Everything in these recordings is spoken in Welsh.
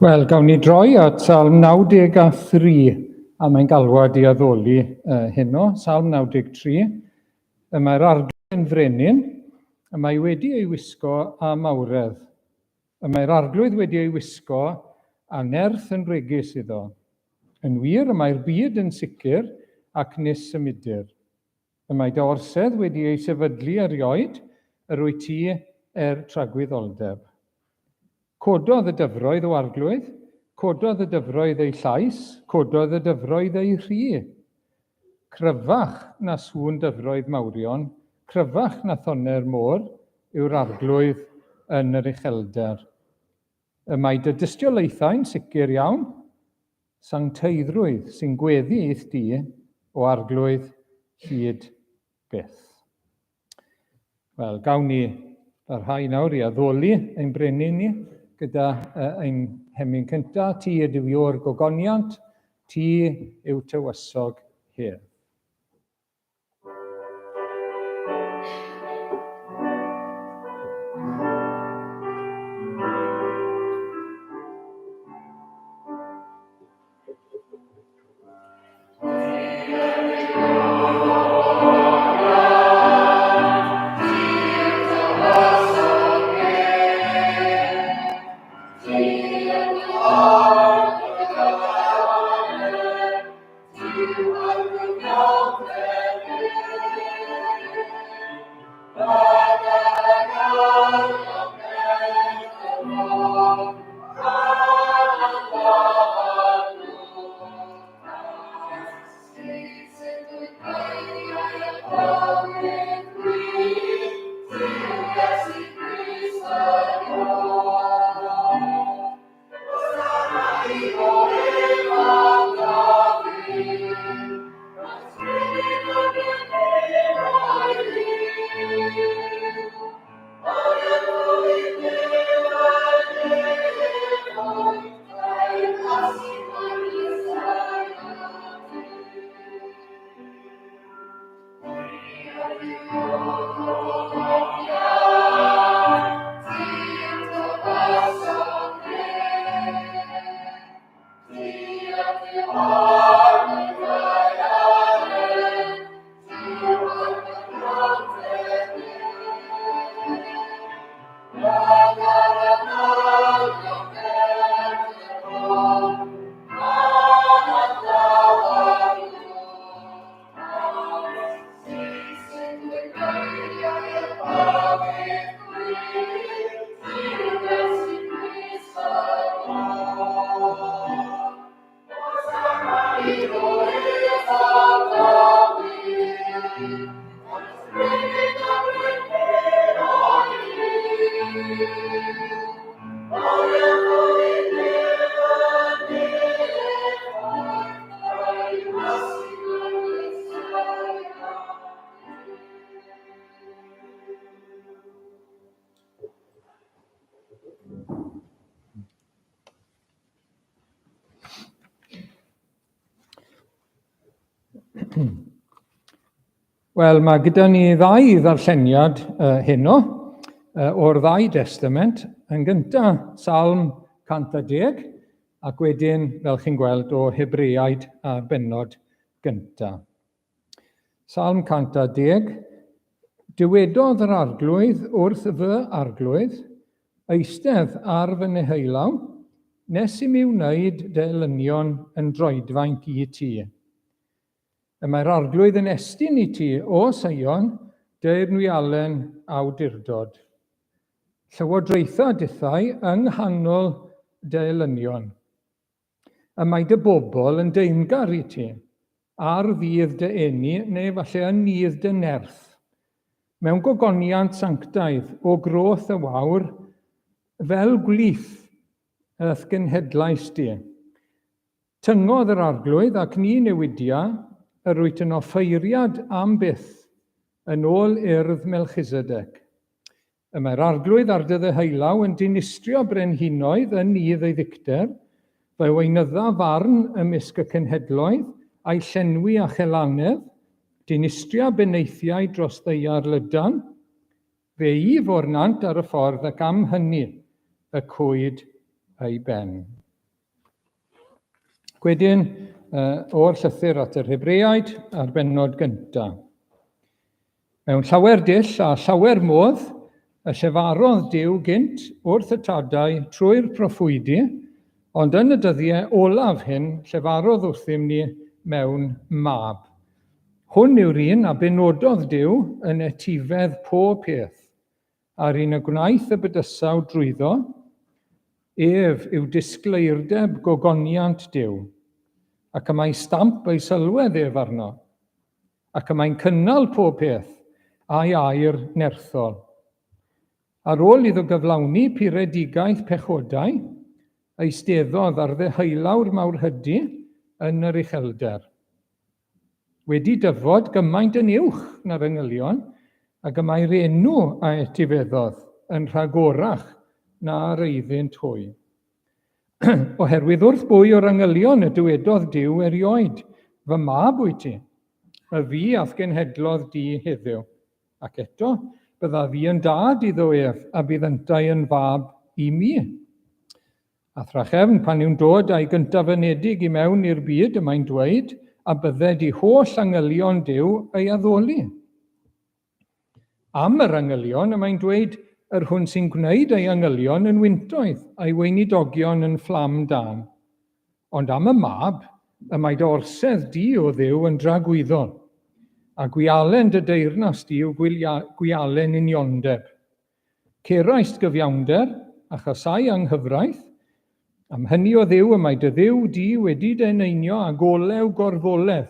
Wel, gawn ni droi at Salm 93, a mae'n galwad I addoli heno, Salm 93. Mae'r arglwydd yn frenin, a mae wedi ei wisgo am awredd. Mae'r arglwydd wedi ei wisgo a nerth yn bregus iddo. Yn wir, mae'r byd yn sicr ac nis symudur. Mae dy orsedd wedi ei sefydlu erioed, yr wyt ti tragwyddoldeb. Cododd y dyfroedd o arglwydd, cododd y dyfroedd ei llais, cododd y dyfroedd ei rhi. Cryfach na sŵn dyfroedd mawrion, cryfach na thonne'r môr, yw'r arglwydd yn yr uchelder. Mae dy dystiolaethau'n sicr iawn, sancteiddrwydd sy'n gweddu i'th di o arglwydd hyd byth. Wel, gawn ni barhau nawr I addoli ein brenin ni, gyda ein hemyn cyntaf, ti ydyw yw'r gogoniant, ti yw tywysog hedd. Wel, mae gyda ni ddau ddarlleniad heno o'r ddau testament. Yn gyntaf, Salm 110, ac wedyn, fel chi'n gweld, o Hebreaid a'r bennod gyntaf. Salm 110, dywedodd yr arglwydd wrth fy arglwydd, eistedd ar fy neheilaw, nes I mi wneud dy elynion yn droedfaint I ti. Mae'r arglwydd yn estyn I ti, o Sion, deir nwialen awdurdod. Llywodraetha dithau yng nghanol dy elynion. Mae dy bobl yn deimgar I ti, ar ddydd dy eni, neu falle yn nydd dy nerth. Mewn gogoniant sanctaidd o groth y wawr, fel gwlith ych genhedlais di. Tyngodd yr arglwydd ac ni newidia, yr wyt yn offeiriad am byth, yn ôl urdd Melchizedek. Mae'r arglwydd ar dy ddeheulaw yn dinistrio brenhinoedd yn nydd ei ddicter, fe weinydda farn ymysg y cenhedloedd, a'i llenwi a chelanedd, dinistria beneithiau dros ddeiar Lydan, fe I fornant ar y ffordd ac am hynny y cwyd ei ben. Wedyn, o'r llythyr at yr Hebreaid, a'r bennod gyntaf. Mewn llawer dull a llawer modd, y llefarodd Duw gynt wrth y tadau trwy'r proffwydi, ond yn y dyddiau olaf hyn, llefarodd wrthym ni mewn mab. Hwn yw'r un a benododd Duw yn etifedd pob peth, a'r un y gwnaeth y bydysawd drwyddo, ef yw disgleirdeb gogoniant Duw, ac y mae stamp ei sylwedd ef arno, ac y mae'n cynnal pob peth a'i air nerthol. Ar ôl iddo gyflawni puredigaeth pechodau, eisteddodd ar ddeheulawr mawr hydy yn yr uchelder. Wedi dyfod gymaint yn uwch na'r angylion, ac y mae'r enw a etifeddodd yn rhagorach na'r eiddynt hwy. Oherwydd wrth bwy o'r angylion y dywedodd Duw erioed, fy mab wyt ti, y fi ath genhedlodd di heddiw, ac eto bydda fi yn dad iddo ef a byddantau yn fab i mi. A thrachefn pan yw'n dod a'i gyntafynedig i mewn i'r byd y mae'n dweud, a bydde di holl angylion Duw ei addoli. Am yr angylion y mae'n dweud, yr hwn sy'n gwneud ei angylion yn wyntoedd a'i weinidogion yn fflam dan. Ond am y mab, y mae orsedd di o Dduw yn dragwyddol, a gwialen dy deyrnas di yw gwialen uniondeb. Ceraist gyfiawnder, a chasau anghyfraith, am hynny o Dduw y mae dy Dduw di wedi deneinio a golew gorfoledd,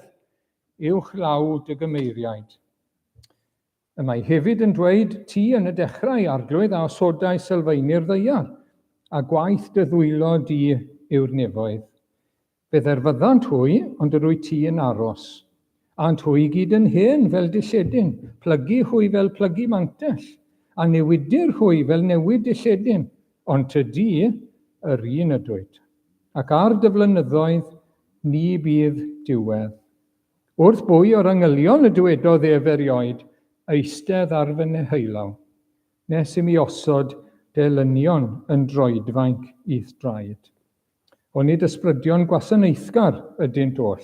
uwch law dy gymeiriaid. Y mae hefyd yn dweud ti yn y dechrau arglwydd a osodau sylfaenau'r ddeiar, a gwaith dy ddwylo di yw'r nefoedd. Bydde'r fyddant hwy, ond yr wyt ti yn aros. A'n hwy gyd yn hen fel dilledyn, plygu hwy fel plygu mantell, a newidir hwy fel newid dilledyn, ond tydi yr un ydwyd. Ac ar dy flynyddoedd ni bydd diwedd. Wrth bwy o'r angylion y dywedodd ef erioed, eistedd ar fy neheulaw, nes i mi osod delynion yn droedfainc i'th draed. Ond nid ysbrydion gwasanaethgar ydynt oll,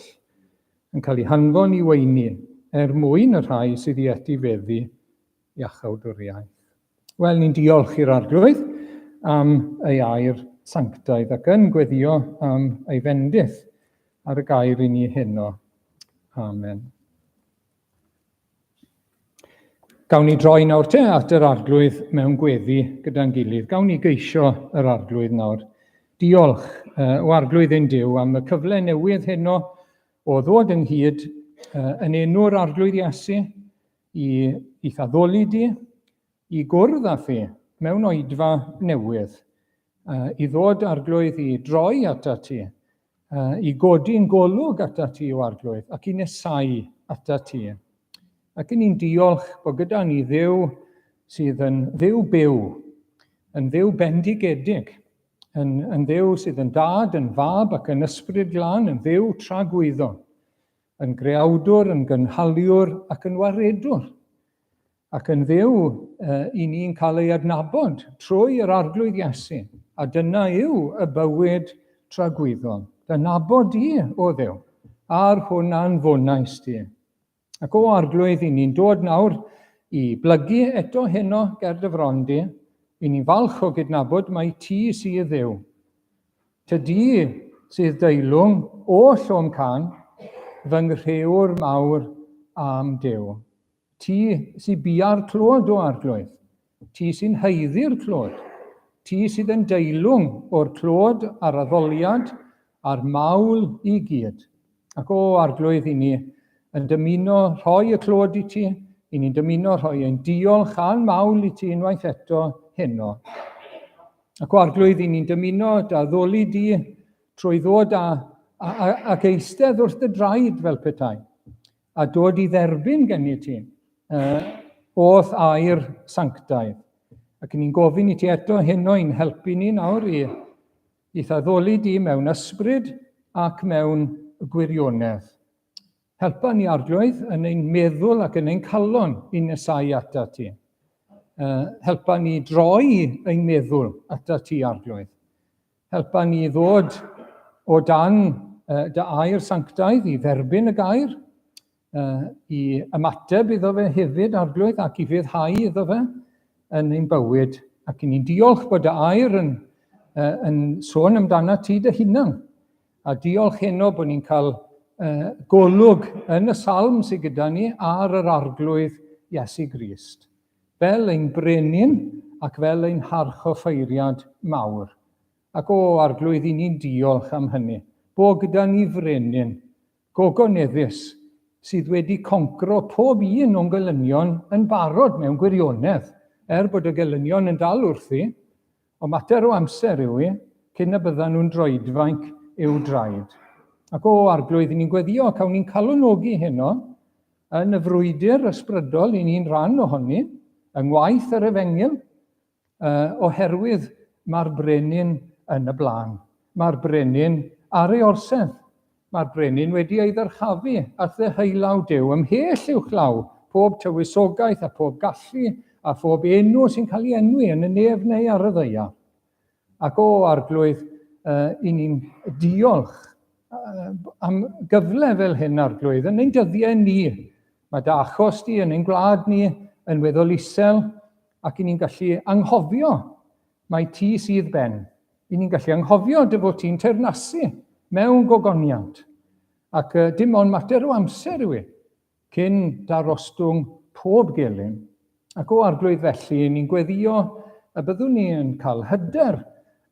yn cael ei hanfon i weini, mwyn y rhai sydd i etifeddu iachawdwriaeth. Wel, ni'n diolch i'r arglwydd am ei air sanctaidd ac yn gweddio am ei fendith ar y gair i ni heno. Amen. Gawn ni droi nawr te at yr arglwydd mewn gweddi gyda'n gilydd. Gawn ni geisio yr arglwydd nawr. Diolch o arglwydd ein Duw am y cyfle newydd heno o ddod ynghyd yn enw'r arglwydd Iesu i addoli di, i gwrdd â thi mewn oedfa newydd, i ddod arglwydd i droi ata ti, i godi'n golwg ata ti o arglwydd ac i nesau ata ti. Ac ni'n diolch bod gyda ni Dduw sydd yn Dduw byw, yn Dduw bendigedig, yn Dduw sydd yn dad, yn fab ac yn ysbryd glân, yn Dduw tragwyddo, yn greawdwr, yn gynhaliwr ac yn waredwr. Ac yn Dduw i ni'n cael ei adnabod trwy yr arglwydd Iesu. A dyna yw y bywyd tragwyddol. Adnabod di o Dduw ar hwn anfonais di. Ac o arglwydd i ni'n dod nawr i blygu eto heno ger dy fron di, i ni'n falch o gydnabod mai ti sydd Dduw. Tydi sydd deilwng o llom can, fy nghrewr mawr am Duw. Ti sy'n bia'r clod o arglwydd. Ti sy'n heiddi'r clod. Ti sydd yn deilwng o'r clod a'r addoliad a'r mawl i gyd. Ac o arglwydd i ni yn dymuno rhoi y clod i ti, i ni'n dymuno rhoi ein diolch a'n mawl i ti unwaith eto heno. Ac o arglwydd i ni'n dymuno addoli di trwy ddod ac eistedd wrth dy draed fel petai, a dod i dderbyn gen i ti o'th air sanctaidd. Ac ni'n gofyn i ti eto heno i'n helpu ni nawr i addoli di mewn ysbryd ac mewn gwirionedd. Helpa ni arglwydd yn ein meddwl ac yn ein calon i nesau ata ti. Helpa ni droi ein meddwl ata ti arglwydd. Helpa ni ddod o dan dy air sanctaidd i dderbyn y gair, i ymateb iddo fe hefyd arglwydd ac i fyddhau iddo fe yn ein bywyd. Ac i ni'n diolch bod y air yn sôn amdana ti dy hunan. A diolch heno bod ni'n cael golwg yn y salm sydd gyda ni ar yr arglwydd Iesu Grist. Fel ein brenin ac fel ein harchoffeiriad mawr. Ac arglwydd i ni'n diolch am hynny. Bod gyda ni frenin gogoneddus sydd wedi concro pob un o'n gelynion yn barod mewn gwirionedd. Bod y gelynion yn dal wrthi, o mater o amser yw cyn y byddan nhw'n droedfainc i'w draed. Ac arglwydd i ni'n gweddio ac awn ni'n calwnogi heno yn y frwydr ysbrydol i ni'n rhan ohoni, yng ngwaith yr Efengil, oherwydd mae'r brenin yn y blaen. Mae'r brenin ar ei orsedd. Mae'r brenin wedi ei ddyrchafu at ddeheulaw Duw ymhell uwchlaw pob tywysogaeth a pob gallu a phob enw sy'n cael ei enwi yn y nef neu ar y ddaear. Ac arglwydd i ni'n diolch am gyfle fel hyn arglwydd yn ein dyddiau ni. Mae dy achos di yn ein gwlad ni yn weddol isel ac i ni'n gallu anghofio mae ti sydd ben. I ni'n gallu anghofio dy fod ti'n teyrnasu mewn gogoniant. Ac dim ond mater o amser yw cyn darostwng pob gelyn. Ac arglwydd felly, ni'n gweddio y byddwn ni yn cael hyder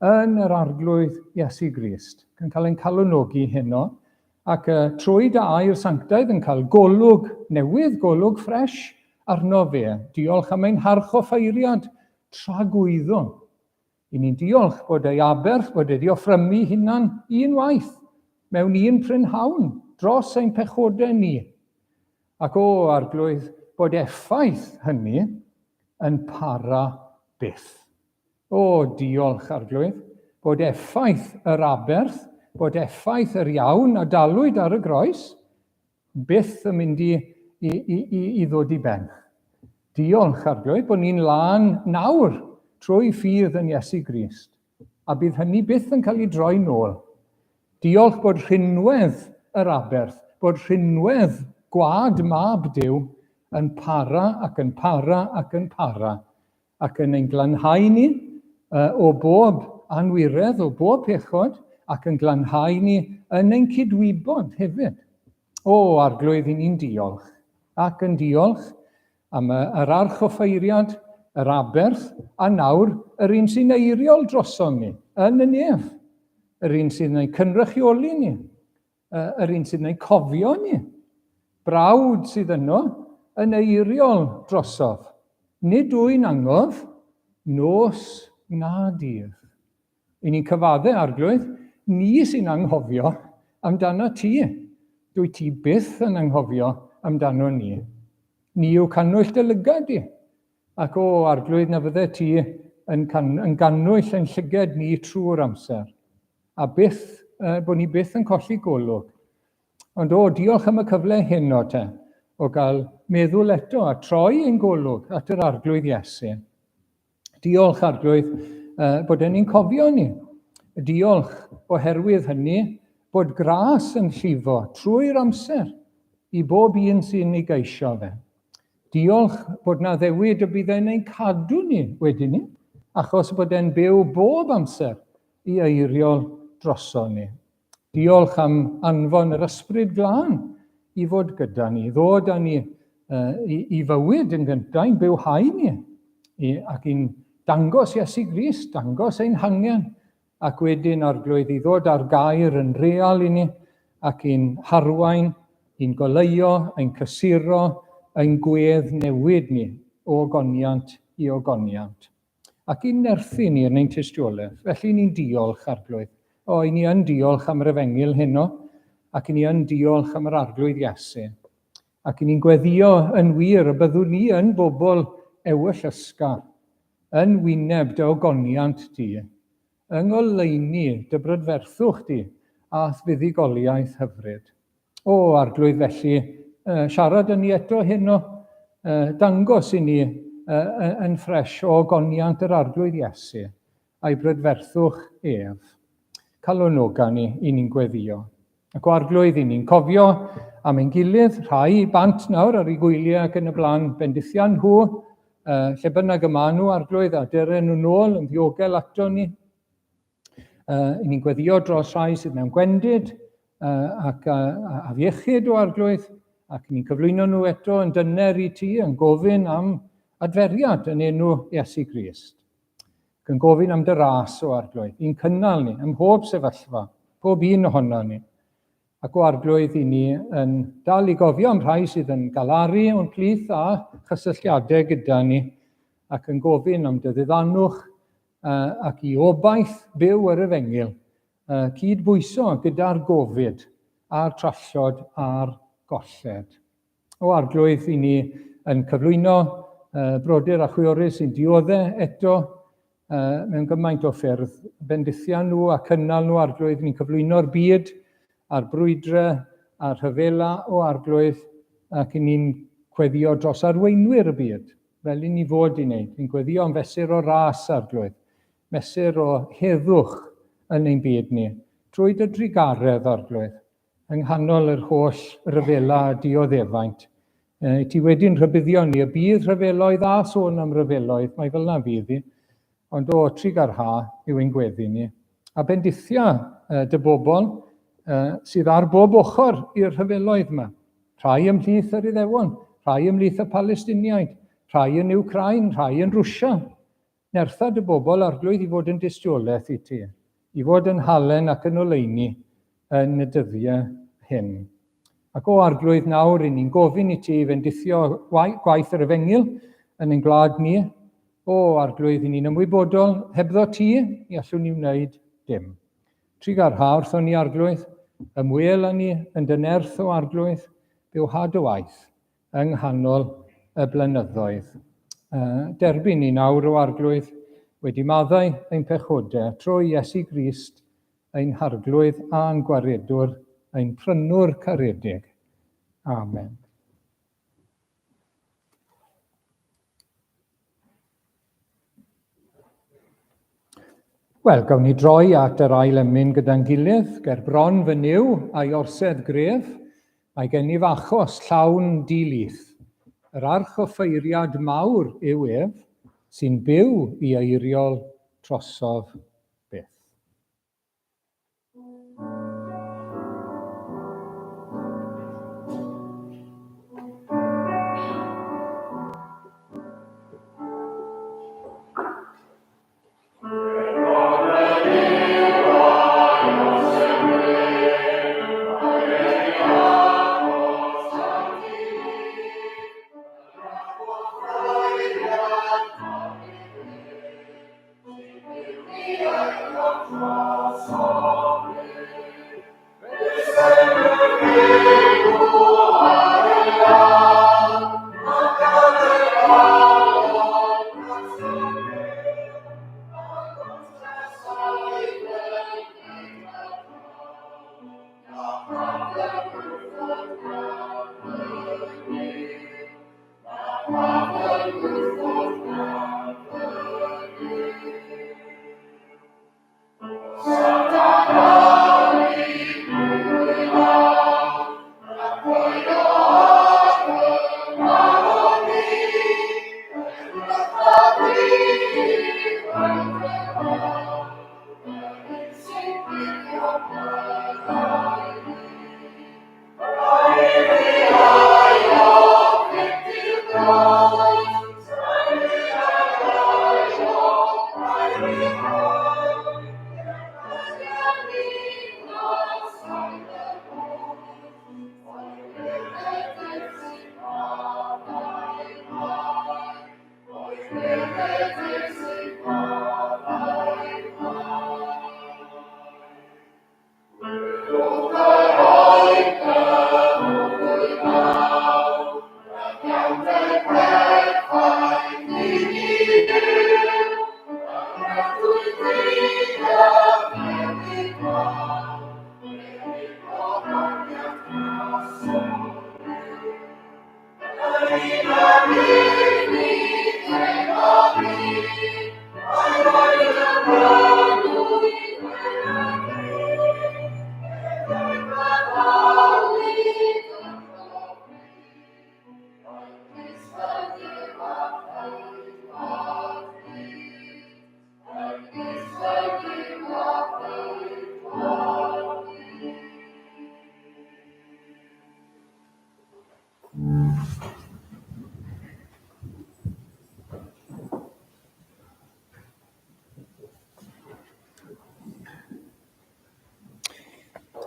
yn yr arglwydd Iesu Grist, yn cael ein calwnogi heno, ac trwy dy air sanctaidd yn cael golwg newydd, golwg ffres arno fe. Diolch am ein harchoffeiriad tragwyddo. I ni'n diolch bod ei aberth, bod wedi offrymu hunan unwaith, mewn un prynhawn, dros ein pechodau ni. Ac arglwydd bod effaith hynny yn para byth. Diolch arglwydd, bod effaith yr aberth, bod effaith yr iawn a dalwyd ar y groes, byth yn mynd i ddod i ben. Diolch arglwydd bod ni'n lan nawr trwy ffydd yn Iesu Grist, a bydd hynny byth yn cael ei droi nôl. Diolch bod rhinwedd yr aberth, bod rhinwedd gwad mab Duw yn para ac yn para ac yn para, ac yn ein glanhau ni o bob anwiredd, o bob pechod, ac yn glanhau ni yn ein cydwybod hefyd. Arglwydd i ni'n diolch, ac yn diolch am yr archoffeiriad, yr aberth, a nawr yr un sy'n eiriol droson ni, yn y nef, yr un sy'n ei cynrychioli ni, yr un sy'n ei cofio ni, brawd sydd yno, yn eiriol drosodd. Nid wy'n angof, nos na dydd. I ni'n cyfadde arglwydd, ni sy'n anghofio amdano ti. Dwi ti byth yn anghofio amdano ni. Ni yw cannwyll dy lygad di. Ac arglwydd na fydde ti yn gannwyll yn llyged ni trwy'r amser. A byth, bod ni byth yn colli golwg. Ond diolch am y cyfle hyn te, o gael meddwl eto a troi ein golwg at yr arglwydd Iesu. Diolch arglwydd bod ni'n cofio ni. Diolch oherwydd hynny bod gras yn llifo trwy'r amser i bob un sy'n ei geisio fe. Diolch bod na ddewid y byddai'n ein cadw ni wedyn ni, achos bod e'n byw bob amser i eiriol droso ni. Diolch am anfon yr ysbryd glân i fod gyda ni, ddod â ni i fywyd yn gyntaf, i'n bywhau ni, ac i'n dangos Iesu Grist, dangos ein hangen, ac wedyn arglwydd i ddod ar gair yn real i ni, ac i'n harwain, i'n goleio, i'n cysuro, i'n gwedd newid ni o goniant i ogoniant. Ac i'n nerthu ni yn ein tystiolaeth, felly ni'n diolch arglwydd. I ni yn diolch am yr Efengil heno, ac i ni yn diolch am yr arglwydd Iesu. Ac i ni'n gweddio yn wir y byddwn ni yn bobl ewyll ysgar, yn wyneb dy ogoniant ti, yng ngoleuni dy brydferthwch di a fuddugoliaeth hyfryd. Arglwydd felly, siarad yn ni eto heno, dangos i ni yn ffres o ogoniant yr arglwydd Iesu a'i brydferthwch ef. Calwnoga ni i ni'n gweddio. Ac o arglwydd i ni'n cofio am ein gilydd, rhai bant nawr ar ei gwyliau ac yn y blaen, bendithion nhw, lle bynnag yma nhw arglwydd, a deren nhw nôl yn ddiogel ato ni. I ni'n gweddio dros rhai sydd mewn gwendid ac afiechyd o arglwydd, ac ni'n cyflwyno nhw eto yn dyner i ti yn gofyn am adferiad yn enw Iesu Grist. Ac yn gofyn am dy ras o arglwydd, i'n cynnal ni ym mhob sefyllfa, pob un ohono ni. Ac o arglwydd i ni yn dal i gofio am rhai sydd yn galaru o'n plith a chysylltiadau gyda ni, ac yn gofyn am dy ddiddannwch ac i obaith byw ar y fengil, cydbwyso gyda'r gofid a'r trallod a'r golled. O arglwydd i ni yn cyflwyno brodyr a chwiorydd sy'n dioddau eto mewn gymaint o ffyrdd, bendithion nhw a cynnal nhw arglwydd, ni'n cyflwyno'r byd a'r brwydrau a'r rhyfela o arglwydd, ac ni'n gweddio dros arweinwyr y byd, fel i ni fod i wneud. Ni'n gweddio am fesur o ras arglwydd, mesur o heddwch yn ein byd ni, trwy dy drigaredd arglwydd, yng nghanol yr holl rhyfela a dioddefaint. Ti wedi'n rhybuddio ni, y bydd rhyfeloedd a sôn am rhyfeloedd, mae fel na fydd i, ond o trigarha yw ein gweddi ni. A bendithia dy bobl sydd ar bob ochr i'r rhyfeloedd yma. Rhai ymhlith yr Iddewon, rhai ymhlith y Palestiniaid, rhai yn Wcrain, rhai yn Rwsia. Nertha dy bobl arglwydd i fod yn dystiolaeth i ti, i fod yn halen ac yn oleuni yn y dyddiau hyn. Ac o arglwydd nawr, ni'n gofyn i ti fendithio gwaith yr efengil yn ein gwlad ni. O arglwydd i ni'n ymwybodol, hebddo ti, i allwn ni wneud dim. Trigarha wrthon ni arglwydd, ymwyl â ni yn dynerth o arglwydd, bywhad o waith yng nghanol y blynyddoedd. Derbyn ni nawr o arglwydd wedi maddau ein pechodau trwy Iesu Grist, ein harglwydd a'n gwaredwr, ein prynwr caredig. Amen. Wel, gawn ni droi at yr ail emyn gyda'n gilydd, ger bron fy niw a'i orsedd gref, mae gen i fachos llawn dilith. Yr arch o ffeiriad mawr yw ef, sy'n byw i eiriol trosodd byth.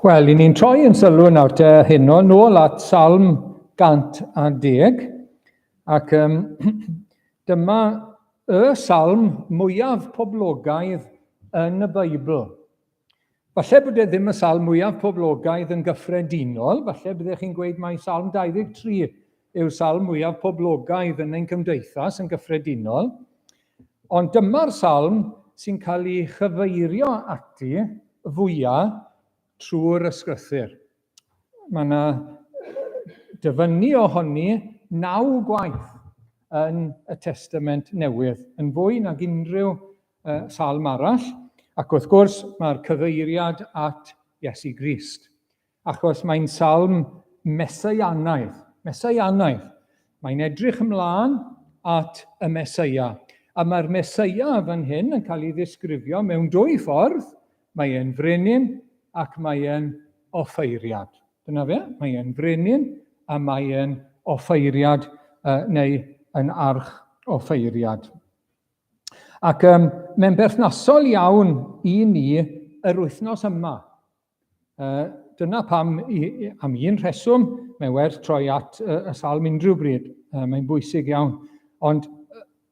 Wel, ni'n troi yn sylw nawr te heno nôl at Salm 110, ac dyma y salm mwyaf poblogaidd yn y Beibl. Falle bod e ddim y salm mwyaf poblogaidd yn gyffredinol, falle byddech chi'n gweud mai Salm 23 yw salm mwyaf poblogaidd yn ein cymdeithas yn gyffredinol, ond dyma'r salm sy'n cael ei chyfeirio ati fwyaf trwy'r ysgrythur. Mae yna dyfynnu ohoni 9 gwaith yn y Testament Newydd, yn fwy nag unrhyw salm arall, ac wrth gwrs mae'r cyfeiriad at Iesu Grist, achos mae'n salm meseianaidd. Mae'n edrych ymlaen at y Meseia, a mae'r Meseia fan hyn yn cael ei ddisgrifio mewn 2 ffordd. Mae e'n frenin ac mae e'n offeiriad. Dyna fe, mae e'n frenin a mae e'n offeiriad neu yn arch offeiriad. Ac mae'n berthnasol iawn i ni yr wythnos yma. Dyna pam, am un rheswm, mae werth troi at y salm unrhyw bryd. Mae'n bwysig iawn. Ond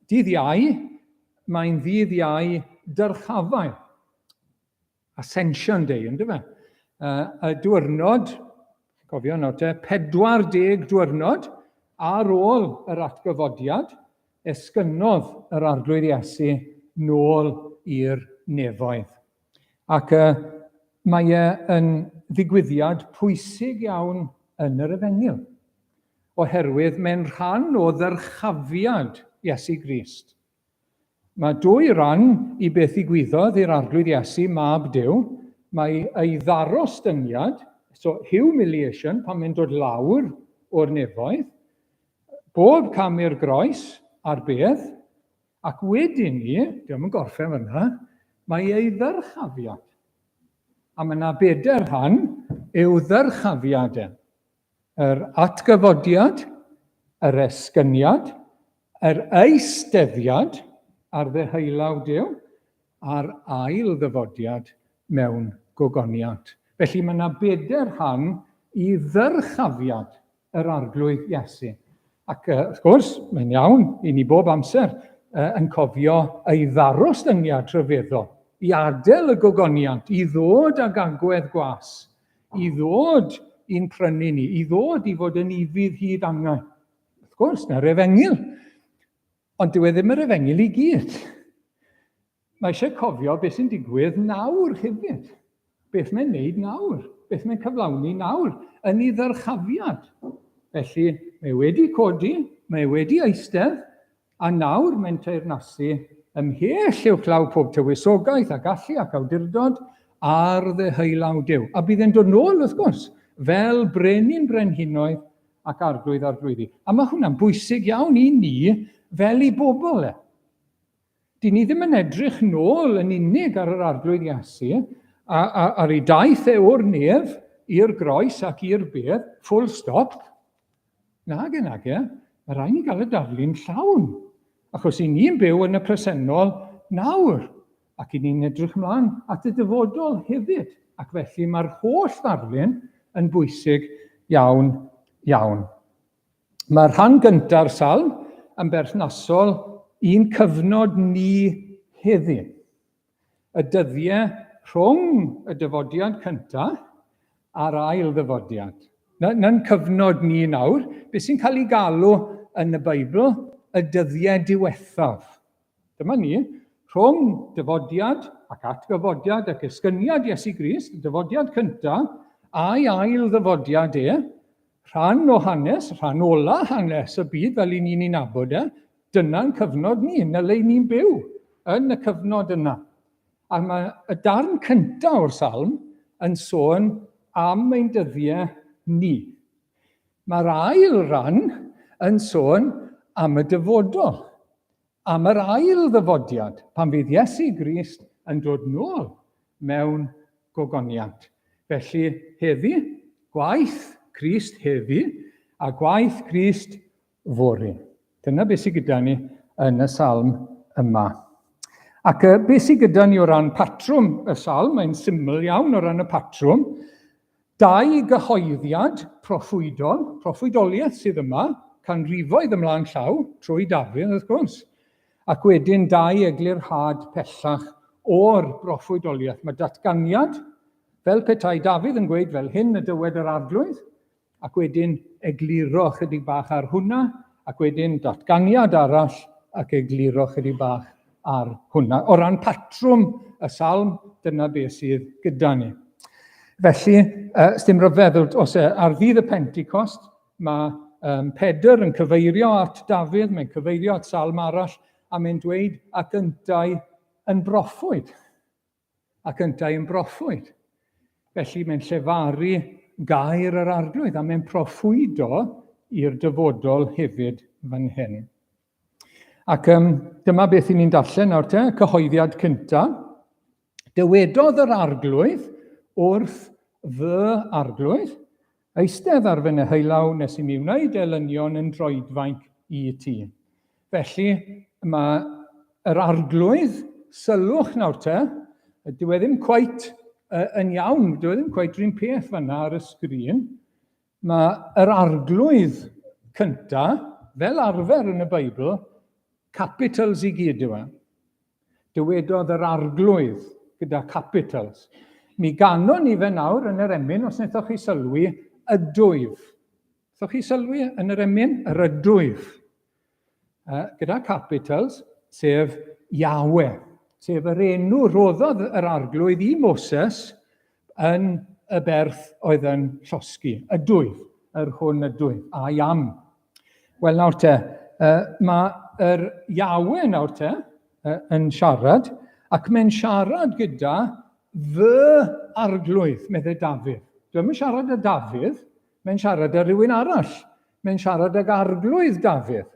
dydd Iau, mae'n ddydd Iau dyrchafau. Ascension Day, ynddo fe? Y diwrnod, cofio nawr te, 40 diwrnod ar ôl yr atgyfodiad, esgynnodd yr arglwydd Iesu nôl i'r nefoedd. Ac mae yn ddigwyddiad pwysig iawn yn yr Efengyl, oherwydd mae'n rhan o ddyrchafiad Iesu Grist. Mae 2 ran i beth ddigwyddodd i'r arglwydd Iesu, mab Duw. Mae ei ddarostyniad, so humiliation, pan mae'n dod lawr o'r nefoedd, bob cam i'r groes a'r bedd, ac wedyn ni, diolch yn gorffen fyna, mae ei ddyrchafiad. A mae yna 4 rhan i'w ddyrchafiadau. Yr atgyfodiad, yr esgyniad, yr eisteddiad ar ddeheulaw Duw, a'r ail ddyfodiad mewn gogoniant. Felly mae yna 4 rhan i ddyrchafiad yr arglwydd Iesu. Ac wrth gwrs, mae'n iawn i ni bob amser yn cofio ei ddarostyniad rhyfeddol, i adael y gogoniant, i ddod ag agwedd gwas, i ddod i'n prynu ni, i ddod i fod yn ifydd hyd angau. Wrth gwrs, na'r Efengyl. Ond dyw e ddim yr Efengyl i gyd. Mae eisiau cofio beth sy'n digwydd nawr hefyd. Beth mae'n neud nawr, beth mae'n cyflawni nawr, yn ei ddyrchafiad. Felly, mae wedi codi, mae wedi eistedd, a nawr mae'n teyrnasu ymhell uwchlaw pob tywysogaeth ac allu ac awdurdod ar ddeheulaw Duw. A bydd e'n dod nôl, wrth gwrs, fel brenin brenhinoedd ac arglwyddi. A mae hwnna'n bwysig iawn i ni fel i bobl. Di ni ddim yn edrych nôl yn unig ar yr arglwydd Iesu, ar ei daith o'r nef i'r groes ac i'r bedd, full stop. Nage. Mae rhaid ni gael y darlun llawn. Achos i ni'n byw yn y presennol nawr. Ac i ni'n edrych ymlaen at y dyfodol hefyd. Ac felly mae'r holl ddarlun yn bwysig iawn. Mae'r rhan gyntaf'r salm yn berthnasol un cyfnod ni heddi. Y dyddiau rhwng y dyfodiad cyntaf a'r ail ddyfodiad. Na'n cyfnod ni nawr, beth sy'n cael ei galw yn y Beibl, y dyddiau diwethaf. Dyma ni, rhwng dyfodiad ac atgyfodiad ac esgyniad Iesu Grist, y dyfodiad cyntaf a'i ail ddyfodiad rhan o hanes, rhan ola hanes y byd fel i ni'n ei nabod dyna'n cyfnod ni, yna le ni'n byw yn y cyfnod yna. A mae y darn cyntaf o'r salm yn sôn am ein dyddiau ni. Mae'r ail ran yn sôn am y dyfodol, am yr ail ddyfodiad, pan fydd Iesu Grist yn dod nôl mewn gogoniant. Felly heddi, gwaith Crist heddi a gwaith Crist fori. Dyna beth sydd gyda ni yn y salm yma. Ac beth sydd gyda ni o ran patrwm y salm, mae'n syml iawn o ran y patrwm. Dau gyhoeddiad proffwydoliaeth sydd yma, canrifoedd ymlaen llaw, trwy Dafydd wrth gwrs, ac wedyn dau eglurhad pellach o'r proffwydoliaeth. Mae datganiad, fel petai Dafydd yn gweud fel hyn y dywed yr arglwydd, ac wedyn egluro chydig bach ar hwnna, ac wedyn datganiad arall ac egluro chydig bach ar hwnna. O ran patrwm y salm, dyna beth sydd gyda ni. Felly, dim rhyfeddol, os ar ddydd y Pentecost, mae Pedr yn cyfeirio at Dafydd, mae'n cyfeirio at salm arall, a mae'n dweud, ac yntau yn broffwyd. Ac yntau yn broffwyd. Felly, mae'n llefaru gair yr arglwydd, a mae'n proffwydo i'r dyfodol hefyd fan hyn. Ac dyma beth i ni'n darllen nawr te, cyhoeddiad cyntaf. Dywedodd yr arglwydd wrth fy arglwydd, eistedd ar fy neheulaw nes i mi wneud elynion yn droedfainc i ti. Felly, mae yr arglwydd, sylwch nawr te, dyw e ddim cweit yn iawn, dyw e ddim cweit rhywun peth fanna ar y sgrin. Mae yr arglwydd cyntaf, fel arfer yn y Beibl, capitals i gyd yw e. Dywedodd yr arglwydd gyda capitals. Mi ganon ni fe nawr yn yr emyn, os wnaethoch chi sylwi, ydwyf. Wnaethoch chi sylwi yn yr emyn? Yr ydwyf. Gyda capitals, sef Yahweh. Sef yr enw roddodd yr arglwydd i Moses yn y berth oedd yn llosgi. Ydwyf, yr hwn ydwyf, a iam. Wel nawr te, mae yr Yahweh nawr te yn siarad, ac mae'n siarad gyda fy arglwydd, meddwl Dafydd. Dwi'n siarad â Dafydd, mae'n siarad â rhywun arall. Mae'n siarad ag arglwydd Dafydd.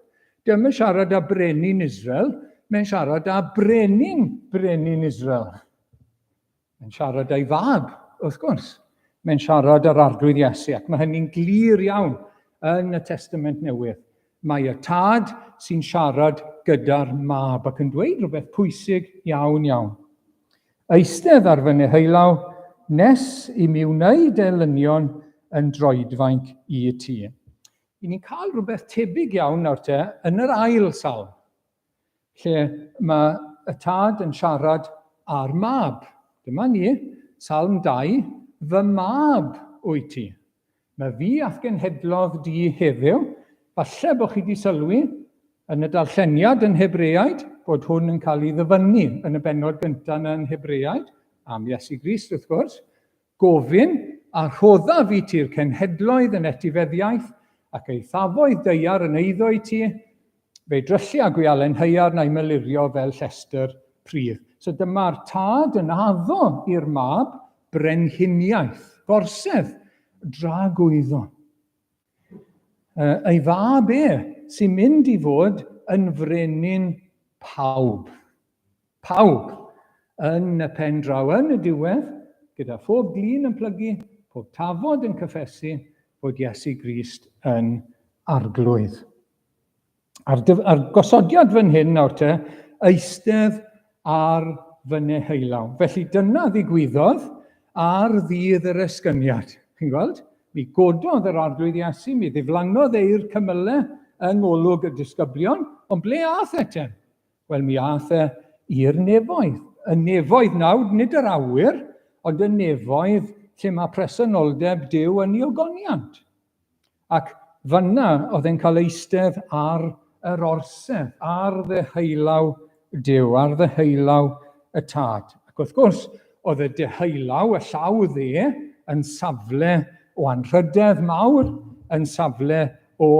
Dwi'n siarad â brenin Israel, mae'n siarad â brenin Israel. Mae'n siarad â'i fab, wrth gwrs. Mae'n siarad â'r arglwydd Iesu, ac mae hynny'n glir iawn yn y Testament Newydd. Mae y tad sy'n siarad gyda'r mab ac yn dweud rhywbeth pwysig iawn iawn. Eistedd ar fy neheulaw nes i mi wneud elynion yn droedfainc i ti. I ni'n cael rhywbeth tebyg iawn nawr te yn yr ail salm, lle mae y tad yn siarad ar mab. Dyma ni, salm 2, fy mab wyt ti. Mae fi ath genhedlodd di heddiw, falle bod chi wedi sylwi yn y darlleniad yn Hebreaid, bod hwn yn cael ei ddyfynnu yn y bennod gyntaf yn Hebreaid, am Iesu Grist wrth gwrs, gofyn a rhodda fi ti'r cenhedloedd yn etifeddiaeth ac eithafoedd deiar yn eiddo i ti, fe dryllu a gwialen heiar na'i melirio fel llestr pridd. So dyma'r tad yn addo i'r mab brenhiniaeth, gorsedd, dragwyddo. Ei fab sy'n mynd i fod yn frenin pawb. Pawb yn y pen draw yn y diwedd, gyda phob glin yn plygu, pob tafod yn cyffesu, bod Iesu Grist yn arglwydd. A'r gosodiad fan hyn nawr te, eistedd ar fy neheulaw. Felly dyna ddigwyddodd ar ddydd yr esgyniad. Chi'n gweld? Mi gododd yr arglwydd Iesu, mi ddiflannodd e'r cymylau yng ngolwg y disgyblion, ond ble ath eto? Wel, mi ath i'r nefoedd. Y nefoedd nawr, nid yr awyr, ond y nefoedd lle mae presenoldeb Duw yn ei ogoniant. Ac fanna oedd e'n cael eistedd ar yr orsedd, ar ddeheulaw Duw, ar ddeheulaw y tad. Ac wrth gwrs, oedd y deheulaw, y llaw yn safle o anrhydedd mawr, yn safle o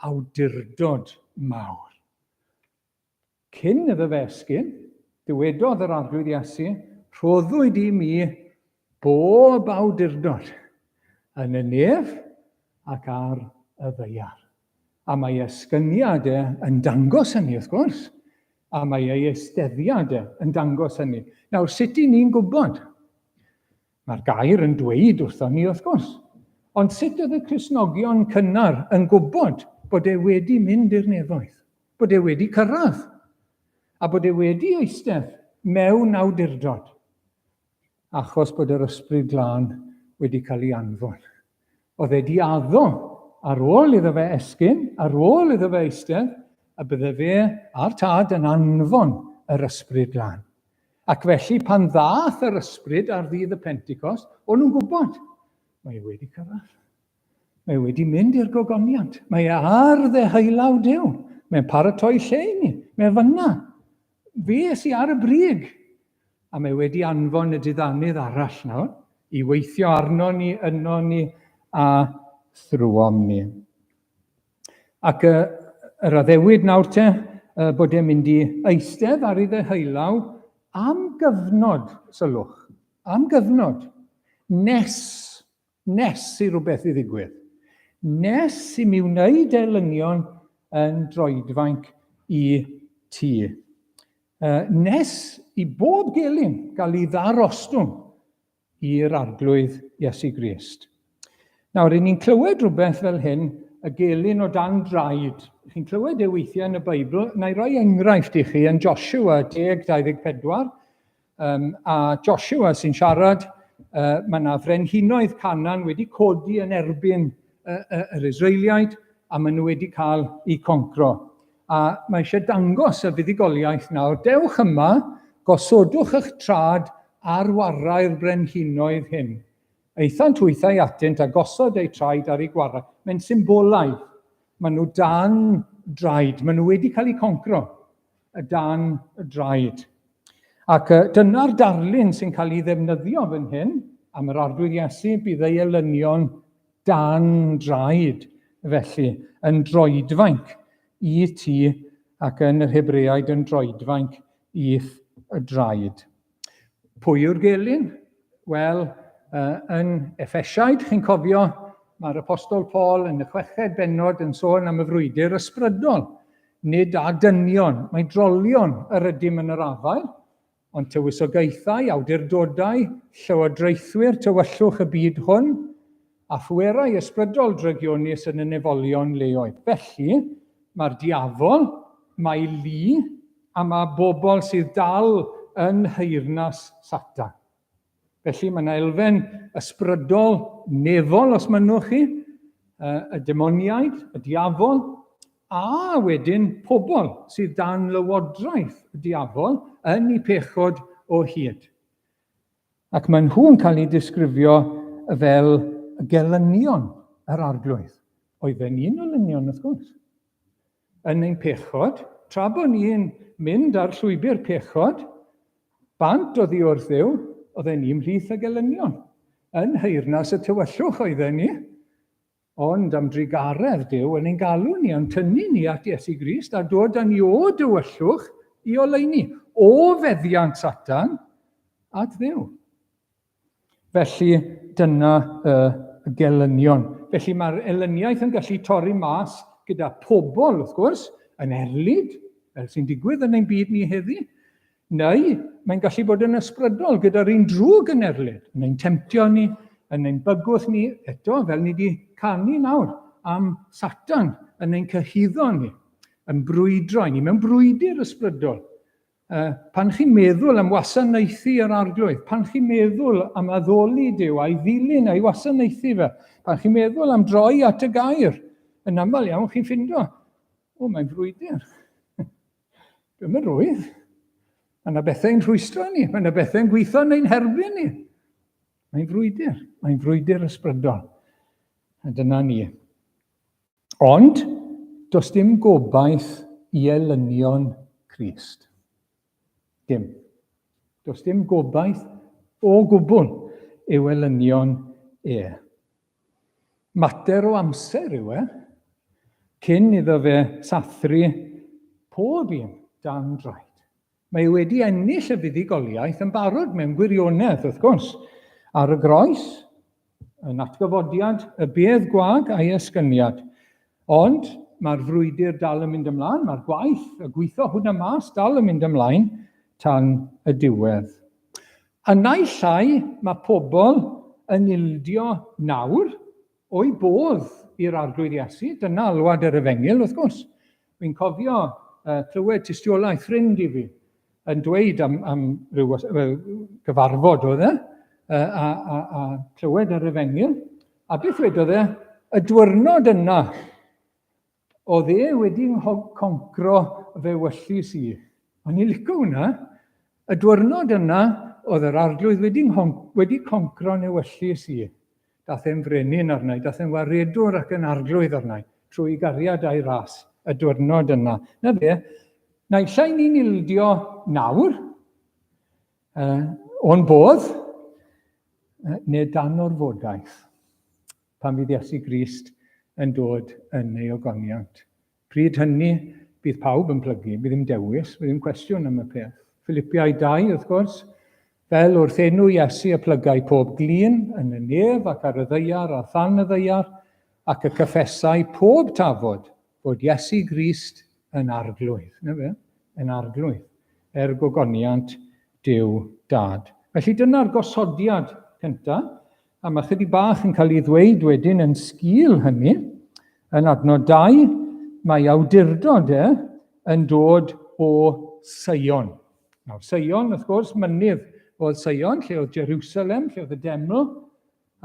awdurdod mawr. Cyn iddo fe esgyn, dywedodd yr arglwydd Iesu, rhoddwyd i mi bob awdurdod yn y nef ac ar y ddeiar. A mae esgyniad yn dangos hynny, wrth gwrs, a mae ei eisteddiad yn dangos hynny. Nawr, sut i ni'n gwybod? Mae'r gair yn dweud wrtho ni, wrth gwrs. Ond sut oedd y Cristnogion cynnar yn gwybod bod e wedi mynd i'r nefoedd? Bod e wedi cyrraedd? A bod e wedi eistedd mewn awdurdod? Achos bod yr ysbryd glân wedi cael ei anfon. Oedd e di addo ar ôl iddo fe esgyn, ar ôl iddo fe eistedd, a bydde fe a'r tad yn anfon yr ysbryd lan. Ac felly pan ddath yr ysbryd ar ddydd y Pentecost, o'n nhw'n gwybod, mae e wedi cyrraedd. Mae e wedi mynd i'r gogoniant. Mae e ar ddeheulaw Duw. Mae'n paratoi lle i ni. Mae e fyna. Fe sy ar y brig. A mae wedi anfon y diddanydd arall nawr i weithio arno ni, yno ni a thrwom ni. Ac yr addewid nawr te bod e'n mynd i eistedd ar ei ddeheulaw am gyfnod, sylwch, am gyfnod, nes i rhywbeth i ddigwydd. Nes i mi wneud elynion yn droedfainc i ti. Nes i bob gelyn gael ei ddarostwng i'r arglwydd Iesu Grist. Nawr, ry'n ni'n clywed rhywbeth fel hyn, y gelyn o dan draed. Chi'n clywed e weithiau yn y Beibl. Na i roi enghraifft i chi yn Joshua 10:24. A Joshua sy'n siarad, mae yna frenhinoedd Canan wedi codi yn erbyn yr Israeliaid, a maen nhw wedi cael eu concro. A mae eisiau dangos y fuddugoliaeth nawr, dewch yma, gosodwch eich trad ar warau'r brenhinoedd hyn. Eithant wythau atynt a gosod eu traed ar ei gwarau. Mae'n symbolaidd. Maen nhw dan draed. Maen nhw wedi cael eu concro dan y draed. Ac dyna'r darlun sy'n cael ei ddefnyddio fan hyn am yr arglwydd Iesu, bydd ei elynion dan draed, felly, yn droedfainc i ti, ac yn yr Hebreaid yn droedfainc i'ch draed. Pwy yw'r gelyn? Wel, yn Effesiaid, chi'n cofio, mae'r apostol Paul yn y 6 bennod yn sôn am y frwydr ysbrydol, nid a dynion, mae drolion yr ydym yn yr afael, ond tywysogaethau, awdurdodau, llywodraethwyr, tywyllwch y byd hwn, a phwerau ysbrydol drygionus yn y nefolion leoedd. Felly, mae'r diafol, mae lu, a mae bobl sydd dal yn heyrnas Satan. Felly mae yna elfen ysbrydol nefol, os mynwch chi, y demoniaid, y diafol, a wedyn pobl sydd dan lywodraeth y diafol yn ei pechod o hyd. Ac mae nhw'n cael ei disgrifio fel gelynion yr arglwydd. Oedden ni'n olynion, wrth gwrs. Yn ein pechod, tra bod ni'n mynd ar llwybr pechod, bant oddi wrth Dduw, oedden ni'n mhlith y gelynion. Yn heyrnas y tywyllwch oedden ni, ond am drigaredd Dduw yn ein galw ni, yn tynnu ni at Iesu Grist, a dod â ni o dywyllwch i oleuni, o feddiant Satan at Dduw. Felly, dyna y gelynion. Felly, mae'r elyniaeth yn gallu torri mas gyda pobl, wrth gwrs, yn erlyd, fel sy'n digwydd yn ein byd ni heddi, neu mae'n gallu bod yn ysbrydol gyda'r un drwg yn erlyd, yn ein temtio ni, yn ein bygwth ni, eto, fel ni wedi canu nawr, am Satan yn ein cyhyddo ni, yn brwydro ni, mewn brwydr ysbrydol. Pan chi'n meddwl am wasanaethu yr arglwydd, pan chi'n meddwl am addoli Duw a'i ddilyn a'i wasanaethu fe, pan chi'n meddwl am droi at y gair, yn aml iawn chi'n ffindo, mae'n frwydr. Dwi'n mynd rwydd. Mae yna bethau'n rhwystro ni, mae yna bethau'n gweithio neu'n herbyn ni. Mae'n frwydr ysbrydol. A dyna ni. Ond, does dim gobaith i elynion Crist. Dim. Does dim gobaith o gwbl i'w elynion Mater o amser yw cyn iddo fe sathru pob un dan draed. Mae wedi ennill y fuddugoliaeth yn barod mewn gwirionedd, wrth gwrs, ar y groes, yn atgyfodiad, y bedd gwag a'i esgyniad. Ond mae'r frwydr dal yn mynd ymlaen, mae'r gwaith, y gweithio hwnna mas dal yn mynd ymlaen tan y diwedd. A naill llai mae pobl yn ildio nawr o'i bodd i'r arglwydd Iesu, dyna alwad yr Efengyl, wrth gwrs. Fi'n cofio clywed tystiolaeth ffrind i fi yn dweud am ryw gyfarfod oedd a clywed ar Efengyl. A beth wedodd e? Y diwrnod yna, oedd wedi'n concro fe wyllus i. O'n i'n licio hwnna. Y diwrnod yna, oedd yr arglwydd wedi concro neu wyllus i. Dath e'n frenin arna, dath e'n waredwr ac yn arglwydd arna, trwy gariad a'i ras, y diwrnod yna. Na fe, naill ai ni'n ildio nawr, o'n bodd, neu dan orfodaeth, pan fydd Iesu Grist yn dod yn ei ogoniant. Pryd hynny, bydd pawb yn plygu, bydd ddim dewis, bydd ddim cwestiwn am y peth. Filipiau 2, wrth gwrs, fel wrth enw Iesu y plygau pob glin yn y nef ac ar y ddeiar a than y ddeiar, ac y cyffesau pob tafod bod Iesu Grist yn arglwydd. Na fe? Yn arglwydd. Gogoniant Duw Dad. Felly dyna'r gosodiad cyntaf, a mae chydig bach yn cael ei ddweud wedyn yn sgil hynny. Yn adnod 2, mae awdurdod yn dod o Sion. Nawr, Sion, wrth gwrs, mynydd oedd Sion, lle oedd Jerusalem, lle oedd y deml,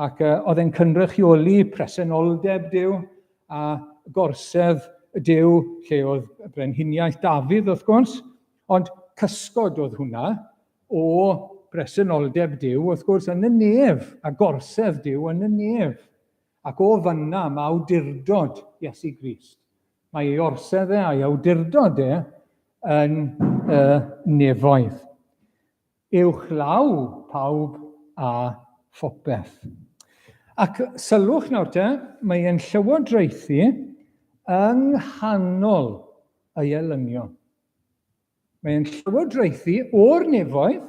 ac oedd e'n cynrychioli presenoldeb Duw a gorsedd Duw, lle oedd brenhiniaeth Dafydd, wrth gwrs, ond cysgod oedd hwnna o presenoldeb Duw, wrth gwrs, yn y nef, a gorsedd Duw yn y nef. Ac o fanna mae awdurdod Iesu Grist. Mae ei orsedd a'i awdurdod yn nefoedd. Uwchlaw pawb a phopeth. Ac sylwch nawr mae e'n llywodraethu yng nghanol ei elynion. Mae e'n llywodraethu o'r nefoedd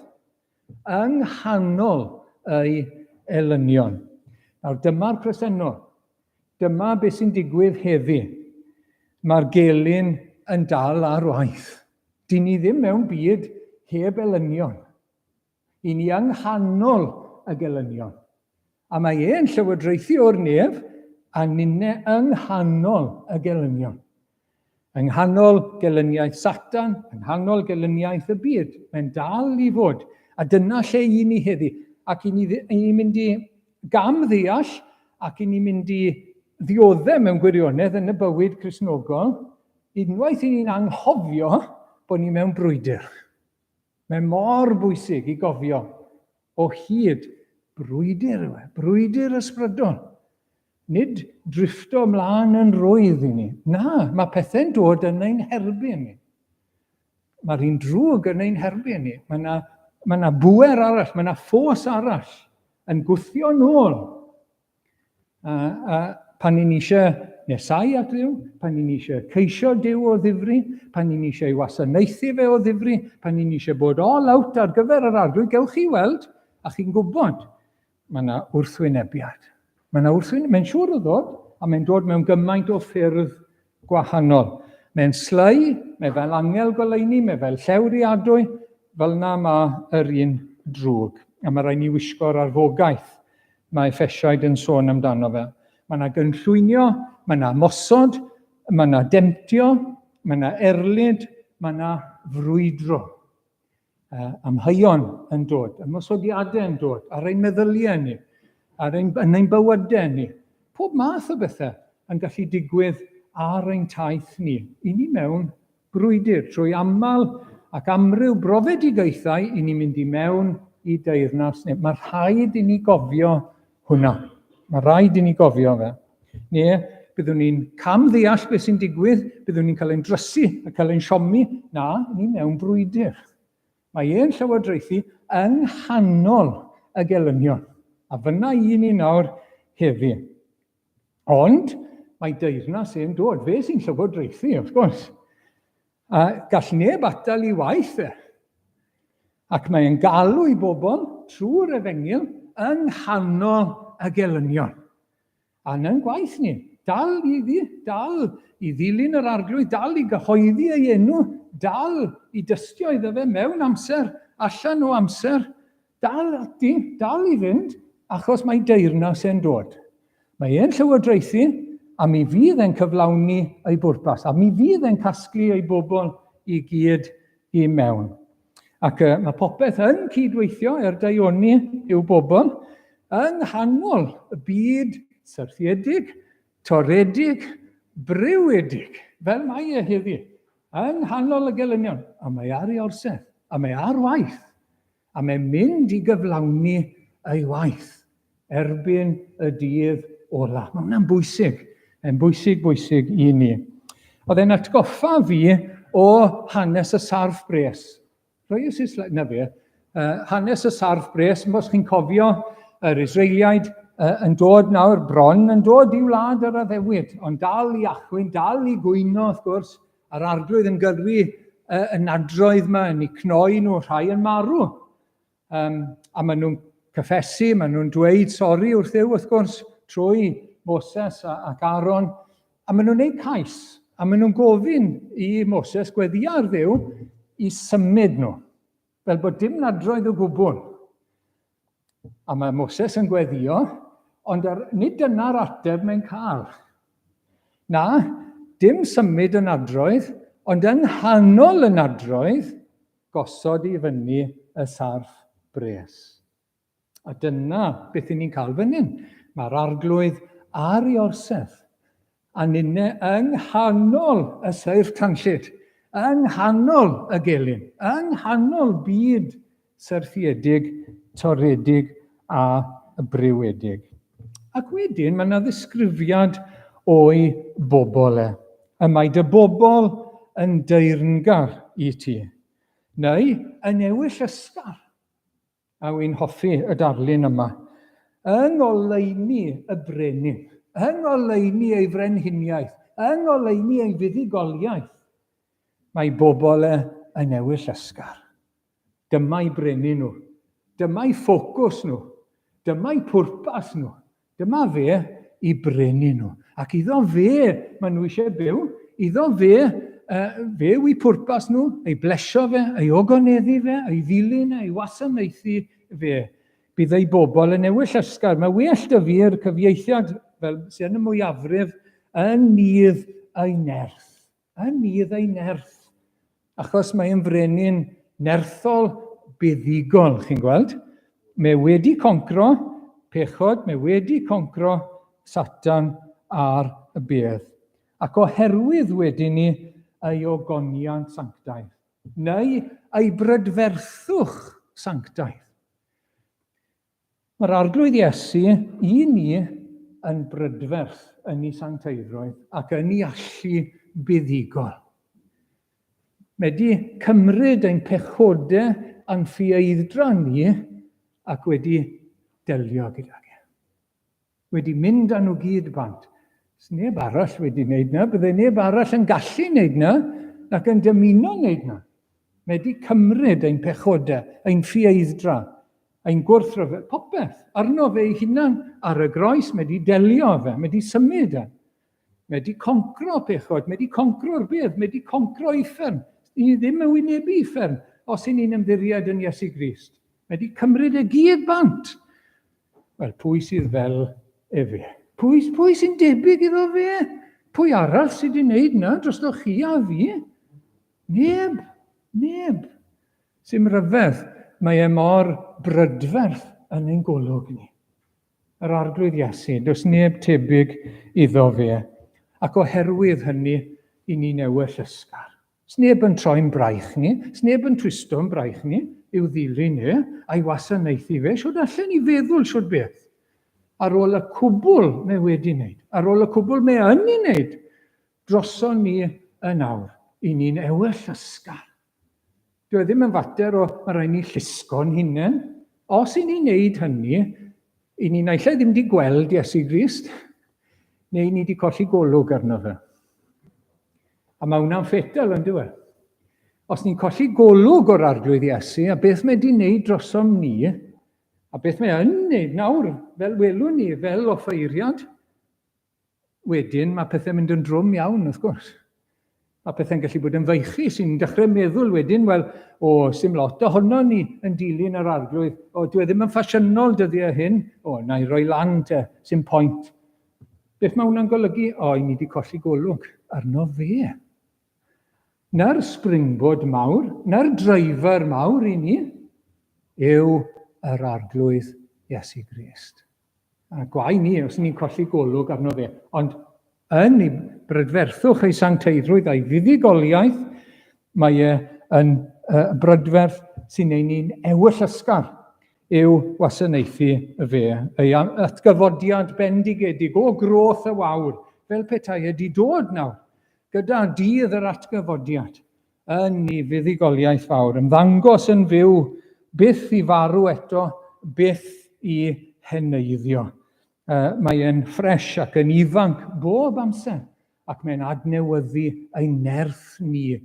yng nghanol ei elynion. Nawr, dyma'r presennol. Dyma beth sy'n digwydd heddi. Mae'r gelyn yn dal ar waith. Dyn ni ddim mewn byd heb elynion. I ni yng nghanol y gelynion. A mae e'n llywodraethu o'r nef a ninne yng nghanol y gelynion. Yng nghanol gelyniaeth Satan, yng nghanol gelyniaeth y byd. Mae'n dal i fod. A dyna lle i ni heddi. Ac i ni mynd i gamddeall ac i ni mynd i ddioddau mewn gwirionedd yn y bywyd Cristnogol, unwaith i ni'n anghofio bod ni mewn brwydr. Mae mor bwysig i gofio o hyd brwydr brwydr ysbrydol. Nid drifto ymlaen yn rwydd i ni. Na, mae pethau'n dod yn ein herbyn ni. Mae'r un drwg yn ein herbyn ni. Mae yna bwer arall, mae yna ffos arall yn gwthio nôl. Pan ni'n eisiau nesau at Dduw, pan ni'n eisiau ceisio Duw o ddifri, pan ni'n eisiau ei wasanaethu fe o ddifri, pan ni'n eisiau bod all out ar gyfer yr arglwydd, gewch chi weld, a chi'n gwybod, mae yna wrthwynebiad. Mae'n siŵr o ddod, a mae'n dod mewn gymaint o ffyrdd gwahanol. Mae'n slai, mae fel angel goleuni, mae fel llewriadwy, fel yna mae yr un drwg. A mae rhaid ni wisgo'r arfogaeth. Mae Effesiaid yn sôn amdano fe. Mae yna gynllwynio, mae yna mosod, mae yna demptio, mae yna erlyd, mae yna frwydro. Amheuon yn dod, ymosodiadau yn dod, ar ein meddyliau ni, yn ein bywydau ni. Pob math o bethau yn gallu digwydd ar ein taith ni. I ni mewn brwydr trwy aml ac amryw brofedigaethau i ni mynd i mewn i deyrnas. Mae rhaid i ni gofio hwnna. Mae rhaid i ni gofio fe. Neu byddwn ni'n camddeall beth sy'n digwydd, byddwn ni'n cael ein drysu a cael ein siomi. Na, ni mewn brwydr. Mae e'n llywodraethu yng nghanol y gelynion. A fyna i ni nawr heddi. Ond mae deyrnas e'n dod. Fe sy'n llywodraethu, wrth gwrs. A gall neb atal i waith e. Ac mae'n galw i bobl trwy'r Efengyl yng nghanol y gelynion. A yn gwaith ni, dal i ddilyn yr arglwydd, dal i gyhoeddi ei enw, dal i dystio iddo fe mewn amser, allan o amser, dal i fynd, achos mae deyrnas e'n dod. Mae e'n llywodraethu, a mi fydd e'n cyflawni ei bwrpas, a mi fydd e'n casglu ei bobl i gyd i mewn. Ac mae popeth yn cydweithio daioni i'w bobl yng nghanol y byd syrthiedig, toredig, brywedig, fel mae e heddi, yng nghanol y gelynion. A mae ar ei orsedd, a mae ar waith, a mae'n mynd i gyflawni ei waith erbyn y dydd ola. Mae hwnna'n bwysig, yn bwysig i ni. Oedd e'n atgoffa fi o hanes y sarf bres. Rhoi ys na fe, hanes y sarf bres, os chi'n cofio yr Israeliaid yn dod nawr bron, yn dod i wlad yr Addewid, ond dal i achwyn, dal i gwyno, wrth gwrs, a'r arglwydd yn gyrru y nadroedd yma, yn eu cnoi nhw, rhai yn marw. A maen nhw'n cyffesu, maen nhw'n dweud sori wrth Dduw, wrth gwrs, trwy Moses ac Aaron, a maen nhw'n gwneud cais, a maen nhw'n gofyn i Moses gweddia'r Dduw i symud nhw, fel bod dim nadroedd o gwbl. A mae Moses yn gweddio, ond nid dyna'r ateb mae'n cael. Na, dim symud y nadroedd, ond yng nghanol y nadroedd, gosod i fyny y sarf bres. A dyna beth ni'n cael fan hyn. Mae'r arglwydd ar ei orsedd, a nynne yng nghanol y seirf tanllyd, yng nghanol y gelyn, yng nghanol byd syrthiedig, toredig a brywedig. Ac wedyn mae yna ddisgrifiad o'i bobl e. Y mae dy bobl yn deyrngar i ti, neu yn newyll ysgar. A wy'n hoffi y darlun yma. Yng ngoleuni y brenin, yng ngoleuni ei frenhiniaeth, yng ngoleuni ei fuddugoliaeth, mae bobl yn newyll ysgar. Dyma'i brenin nhw, dyma'i ffocws nhw, dyma'i pwrpas nhw, dyma fe i brenu nhw. Ac iddo fe maen nhw eisiau byw, iddo fe yw eu pwrpas nhw, ei blesio fe, ei ogoneddu fe, ei ddilyn, ei wasanaethu fe. Bydd ei bobl yn newyll ysgar. Mae well dy fi'r cyfieithiad fel sy'n yn y mwyafrif yn nidd ei nerth. Yn nidd ei nerth. Achos mae'n frenin nerthol buddigol, chi'n gweld? Mae wedi concro pechod, mae wedi concro Satan ar y bedd. Ac oherwydd wedi ni ei ogoniant sanctaidd, neu ei brydferthwch sanctaidd. Mae'r arglwydd Iesu i ni yn brydferth yn ei sancteiddrwydd ac yn ei allu buddigol. Mae wedi cymryd ein pechodau a'n ffieidra ni ac wedi delio gyda ni. Wedi mynd â nhw gyd bant. Os neb arall wedi wneud na, bydde neb arall yn gallu wneud na ac yn dymuno wneud na. Mae wedi cymryd ein pechodau, ein ffieidra, ein gwrthryfel, popeth, arno fe ei hunan ar y groes, mae wedi delio fe, mae wedi symud e. Mae wedi concro pechod, mae wedi concro'r bedd, mae wedi concro uffern. Ni ddim yn wynebu uffern os y'n ni'n ymddiried yn Iesu Grist. Mae wedi cymryd e gyd bant. Wel, pwy sydd fel efe? Pwy sy'n debyg iddo fe? Pwy arall sydd wedi wneud na dros o chi a fi? Neb. Sy'n ryfedd, mae e mor brydferth yn ein golwg ni. Yr arglwydd Iesu, does neb tebyg iddo fe. Ac oherwydd hynny, i ni newyll ysgar. Sneb yn troi'n braich ni, sneb yn twisto'n braich ni, i'w ddilyn ni, a'i wasanaethu fe, siwr allan i feddwl siwr beth. Ar ôl y cwbl mae wedi wneud, ar ôl y cwbl mae yn ei wneud, droson ni yn awr, i ni'n newyll ysgar. Dwi ddim yn fater o mae rhaid ni llusgo'n hunain. Os i ni'n wneud hynny, i ni naill ddim wedi gweld Iesu Grist, neu ni wedi colli golwg arno fe. A mae hwnna'n ffetel yn dweud. Os ni'n colli golwg o'r arglwydd Iesu, a beth mae wedi wneud drosom ni, a beth mae yn wneud nawr, fel welwn ni, fel offeiriad, wedyn mae pethau'n mynd yn drwm iawn, wrth gwrs. Mae pethau'n gallu bod yn feichu, sy'n dechrau meddwl wedyn, wel, sy'n lot ohono ni yn dilyn yr arglwydd, dwi ddim yn ffasiynol dyddiau hyn, na i roi lan te, sy'n pwynt. Beth mae hwnna'n golygu? I ni wedi colli golwg arno fe. na'r springboard mawr, na'r driver mawr i ni, yw yr arglwydd Iesu Grist. A gwai ni, os ni'n colli golwg arno fe. Ond yn ei brydferthwch ei sancteiddrwydd a'i fuddugoliaeth, mae yn brydferth sy'n ei ni'n ewyllysgar yw wasanaethu fe, ei atgyfodiad bendigedig o groth y wawr, fel petai ydi dod nawr, gyda dydd yr atgyfodiad yn ei fuddugoliaeth fawr, yn ddangos yn fyw byth i farw eto, byth i heneiddio. Mae e'n ffres ac yn ifanc bob amser, ac mae'n adnewyddu ein nerth ni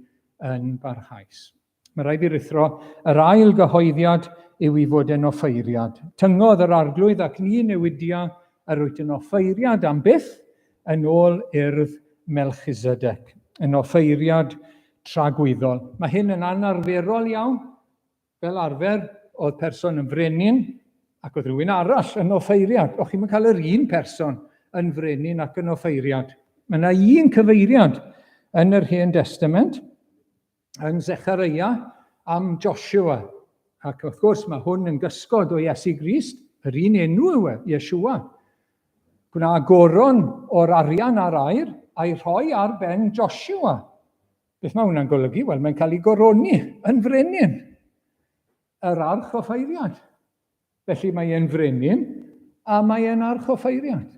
yn barhaus. Mae rhaid i rithro yr ail gyhoeddiad yw i fod yn offeiriad. Tyngodd yr arglwydd ac ni newidia yr wyt yn offeiriad am byth yn ôl urdd Melchizedek, yn offeiriad tragwyddol. Mae hyn yn anarferol iawn, fel arfer oedd person yn frenin ac oedd rhywun arall yn offeiriad. Och chi'n cael yr un person yn frenin ac yn offeiriad. Mae yna un cyfeiriad yn yr Hen Testament, yn Zecharia am Joshua. Ac wrth gwrs mae hwn yn gysgod o Iesu Grist, yr un enw yw Iesua. Gwna goron o'r arian a'r air a'i rhoi ar ben Joshua. Beth mae hwnna'n golygu? Wel, mae'n cael ei goroni yn frenin. Yr arch offeiriad. Felly mae e'n frenin, a mae e'n arch offeiriad.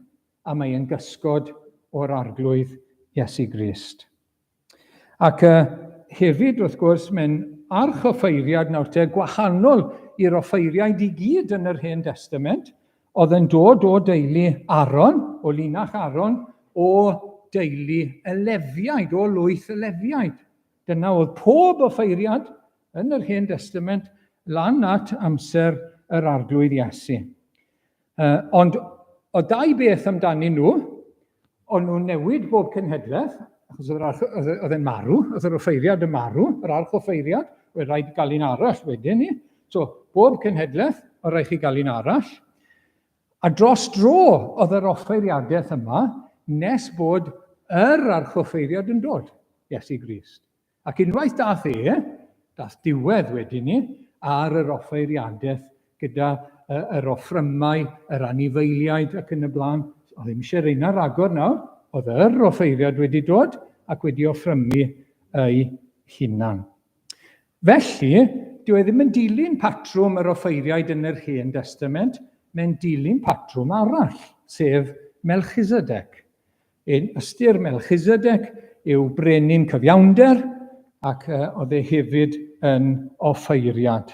A mae e'n gysgod o'r arglwydd Iesu Grist. Ac hefyd, wrth gwrs, mae'n arch offeiriad nawr te gwahanol i'r offeiriaid i gyd yn yr Hen Testament, oedd yn dod o deulu Aron, o linach Aron, o deulu y Lefiaid, o lwyth y Lefiaid. Dyna oedd pob offeiriad yn yr Hen Testament lan at amser yr arglwydd Iesu. Ond o dau beth amdanyn nhw, o'n nhw'n newid bob cenhedlaeth, achos oedd e'n marw, oedd yr offeiriad yn marw, yr arch offeiriad, oedd rhaid gael un arall wedyn ni. So, bob cenhedlaeth, oedd rhaid chi gael un arall. A dros dro oedd yr offeiriadaeth yma, nes bod yr arch offeiriad yn dod, Iesu Grist. Ac unwaith dath diwedd wedyn ni, ar yr offeiriadaeth gyda yr offrymau, yr anifeiliaid ac yn y blaen. Oedd ddim eisiau reina ragor nawr, oedd yr offeiriad wedi dod ac wedi offrymu ei hunan. Felly, dyw e ddim yn dilyn patrwm yr offeiriaid yn yr Hen Testament, mae'n dilyn patrwm arall, sef Melchizedek. Ystyr Melchizedek yw brenin cyfiawnder ac oedd e hefyd yn offeiriad.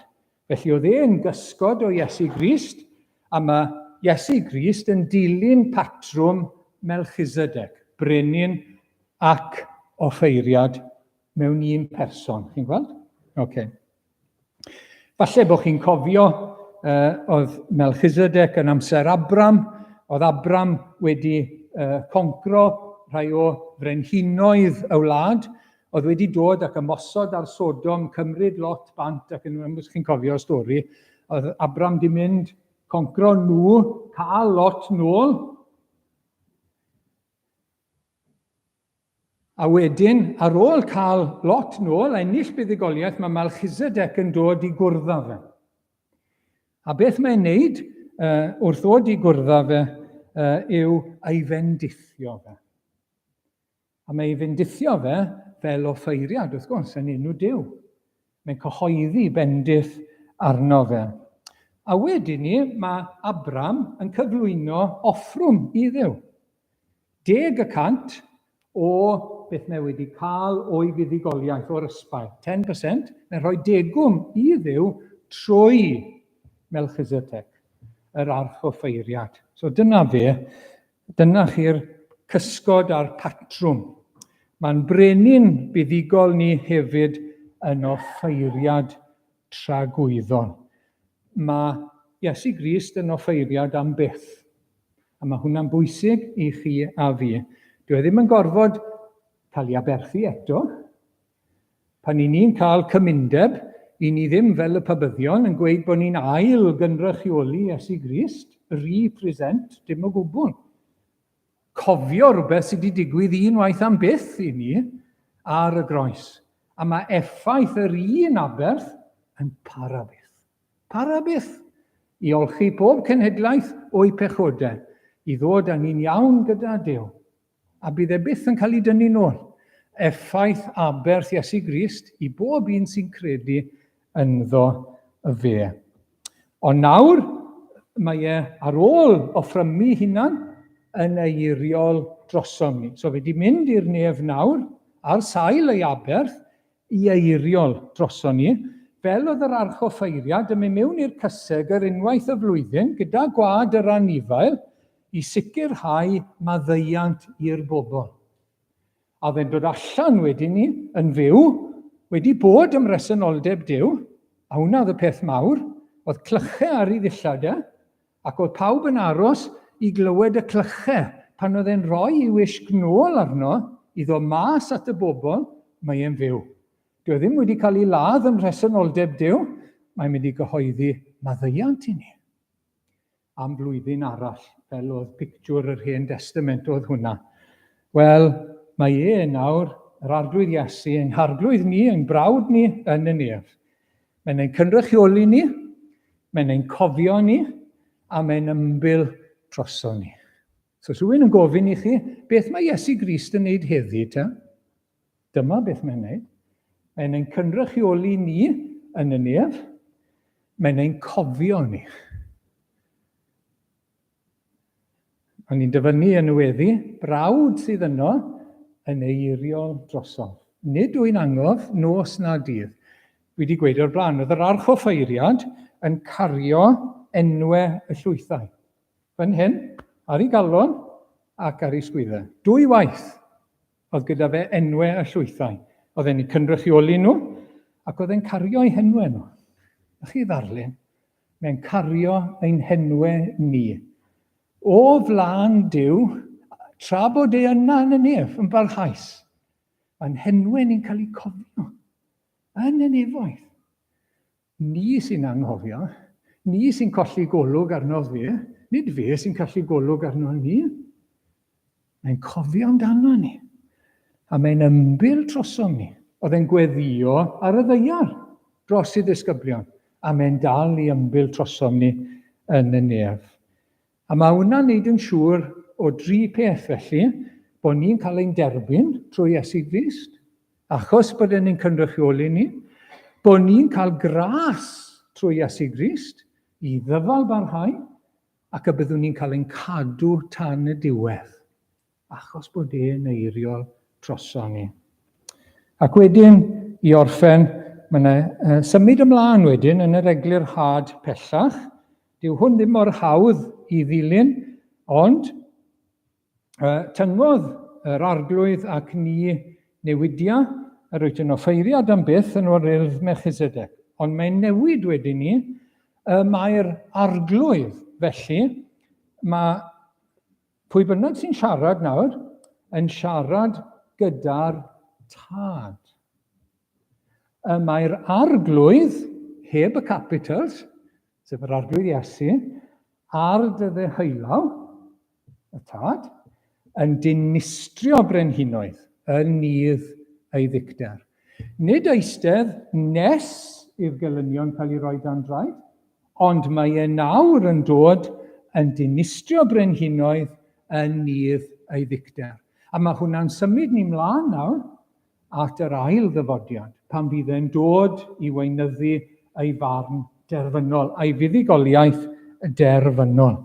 Felly oedd e'n gysgod o Iesu Grist, a mae Iesu Grist yn dilyn patrwm Melchizedek, brenin ac offeiriad mewn un person. Chi'n gweld? Okay. Falle bod chi'n cofio oedd Melchizedek yn amser Abram, oedd Abram wedi concro rhai o frenhinoedd y wlad, oedd wedi dod ac ymosod ar Sodom, cymryd Lot bant, ac yn chi'n cofio'r stori, oedd Abram di mynd, concro nhw, cael Lot nôl, a wedyn, ar ôl cael Lot nôl, ennill buddugoliaeth, mae Melchizedek yn dod i gwrdda fe. A beth mae'n neud wrth ddod i gwrdda fe yw ei fendithio fe. A mae ei fendithio fe fel offeiriad, wrth gwrs, yn enw Duw. Mae'n cyhoeddi bendith arno fe. A wedyn ni, mae Abram yn cyflwyno offrwm i Dduw. 10% o beth mae wedi cael o'i fuddugoliaeth o'r ysbail. 10%, mae'n rhoi degwm i Dduw trwy Melchizedek, yr arch offeiriad. So dyna fe, dyna chi'r cysgod a'r patrwm. Mae'n brenin buddigol ni hefyd yn offeiriad tragwyddol. Mae Iesu Grist yn offeiriad am byth. A mae hwnna'n bwysig i chi a fi. Dwi ddim yn gorfod cael ei aberthu eto. Pan ni'n cael cymundeb, i ni ddim fel y pabyddion yn gweud bod ni'n ail gynrychioli Iesu Grist, re-present, dim o gwbl. Cofio rhywbeth sydd wedi digwydd unwaith am byth i ni ar y groes. A mae effaith yr un aberth yn para byth. Para byth i olchi pob cenhedlaeth o'i pechodau, i ddod â ni'n iawn gyda Duw. A bydd e byth yn cael ei dynnu nôl. Effaith aberth Iesu Grist i bob un sy'n credu ynddo fe. Ond nawr, mae e ar ôl offrymu hunan yn eiriol drosom ni. So fe di mynd i'r nef nawr, ar sail ei aberth, i eiriol drosom ni, fel oedd yr archoffeiriad yn mynd mewn i'r cyseg yr unwaith y flwyddyn, gyda gwad yr anifail, i sicrhau maddeuant i'r bobl. A fe'n dod allan wedyn ni, yn fyw, wedi bod ym mresenoldeb Duw, a hwnna oedd y peth mawr, oedd clychau ar ei ddillad ac oedd pawb yn aros i glywed y clychau pan oedd e'n rhoi ei wisg nôl arno i ddod mas at y bobl, mae e'n fyw. Dwi ddim wedi cael ei ladd ym mresenoldeb Duw, mae'n mynd i gyhoeddi maddeuant i ni. Am flwyddyn arall, fel oedd pictiwr yr Hen Testament oedd hwnna. Wel, mae e nawr, yr arglwydd Iesu, ein harglwydd ni, ein brawd ni yn y nef. Mae'n ein cynrychioli ni, mae'n ein cofio ni, a mae'n ymbil troso ni. So, rhywun yn gofyn i chi, beth mae Iesu Grist yn neud heddi, ta? Dyma beth mae'n neud. Mae'n ein cynrychioli ni yn y nef, mae'n ein cofio ni. O'n i'n dyfynnu yn y weddi, brawd sydd yno yn eiriol drosodd. Nid wy'n angof nos na dydd. Dwi wedi gweud o'r blaen, oedd yr archoffeiriad yn cario enwau y llwythau. Fan hyn, ar ei galon ac ar ei sgwyddau. 2 waith oedd gyda fe enwau y llwythau. Oedd e'n ei cynrychioli nhw ac oedd e'n cario eu henwau nhw. Ych chi ddarlun? Mae'n cario ein henwau ni. O flaen Duw, tra bod e yna yn y nef, yn barhaus, mae'n henwau ni'n cael ei cofio yn y nefoedd. Ni sy'n anghofio, ni sy'n colli golwg arno fe, nid fe sy'n colli golwg arno ni. Mae'n cofio amdano ni, a mae'n ymbil trosom ni. Oedd e'n gweddio ar y ddaear dros ei ddisgyblion, a mae'n dal i ymbil trosom ni yn y nef. A mae hwnna'n neud yn siŵr o 3 peth felly, bod ni'n cael ein derbyn trwy Iesu Grist, achos bod e'n ein cynrychioli ni, bod ni'n cael gras trwy Iesu Grist i ddyfal barhau, ac y byddwn ni'n cael ein cadw tan y diwedd, achos bod e'n eiriol troso ni. Ac wedyn, i orffen, mae'n symud ymlaen wedyn yn yr eglur had pellach. Dyw hwn ddim mor hawdd i ddilyn, ond tyngodd yr arglwydd ac ni newidia yr wytyn offeiriad am byth yn o'r Urdd Melchizedek. Ond mae'n newid wedyn ni, mae'r arglwydd felly, mae pwy bynnag sy'n siarad nawr, yn siarad gyda'r tad. Mae'r arglwydd, heb y capitals, sef yr arglwydd Iesu, ar dy ddeheulaw, y tad, yn dinistrio brenhinoedd yn nydd ei ddicter. Nid eistedd nes i'r gelynion cael ei roi dan draed, ond mae e nawr yn dod yn dinistrio brenhinoedd yn nydd ei ddicter. A mae hwnna'n symud ni mlaen nawr at yr ail ddyfodiad, pan bydd e'n dod i weinyddgu ei farn derfynol, a'i fuddugoliaeth derfynol.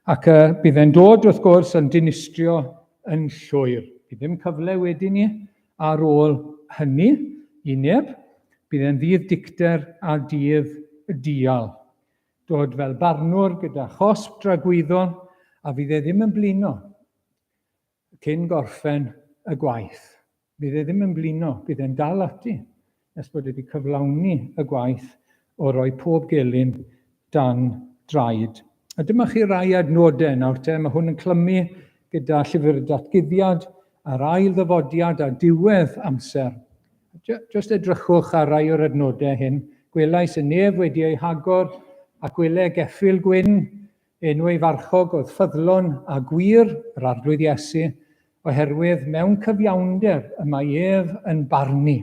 Ac bydd e'n dod wrth gwrs yn dinistrio yn llwyr. Bydd ddim cyfle wedyn ni ar ôl hynny i neb. Bydd e'n ddydd dicter a dydd dial. Dod fel barnwr gyda chosb dragwyddol, a fydd e ddim yn blino cyn gorffen y gwaith. Bydd e ddim yn blino, bydd e'n dal ati, nes bod wedi cyflawni y gwaith o roi pob gelyn dan draed. A dyma chi rai adnodau nawr te, mae hwn yn clymu gyda llyfr datguddiad, a'r ail ddyfodiad a diwedd amser. Just edrychwch ar rai o'r adnodau hyn. Gwelais y nef wedi ei hagor, a gwelai geffyl gwyn, enw ei farchog oedd ffyddlon a gwir, yr arglwydd Iesu, oherwydd mewn cyfiawnder y mae ef yn barnu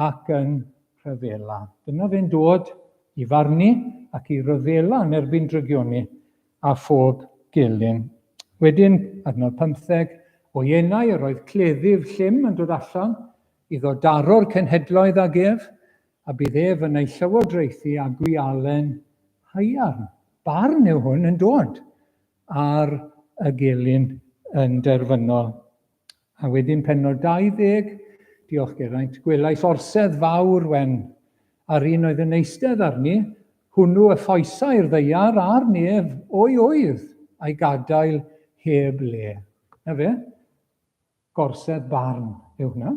ac yn rhyfela. Dyna fe'n dod i farnu ac i rhyfela yn erbyn drygioni a phob gelyn. Wedyn, adnod 15, o Ienau yr oedd cleddyf llym yn dod allan, iddo daro'r cenhedloedd ag ef, a bydd ef yn ei llywodraethu a gwialen haearn. Barn yw hwn yn dod ar y gelyn yn derfynol. A wedyn pennod 20, diolch Geraint, gwelais orsedd fawr wen, a'r un oedd yn eistedd arni, hwnnw y phoesau'r ddeiar a'r nef o'i oedd a'i gadael heb le. Na fe? Gorsedd barn yw hwnna.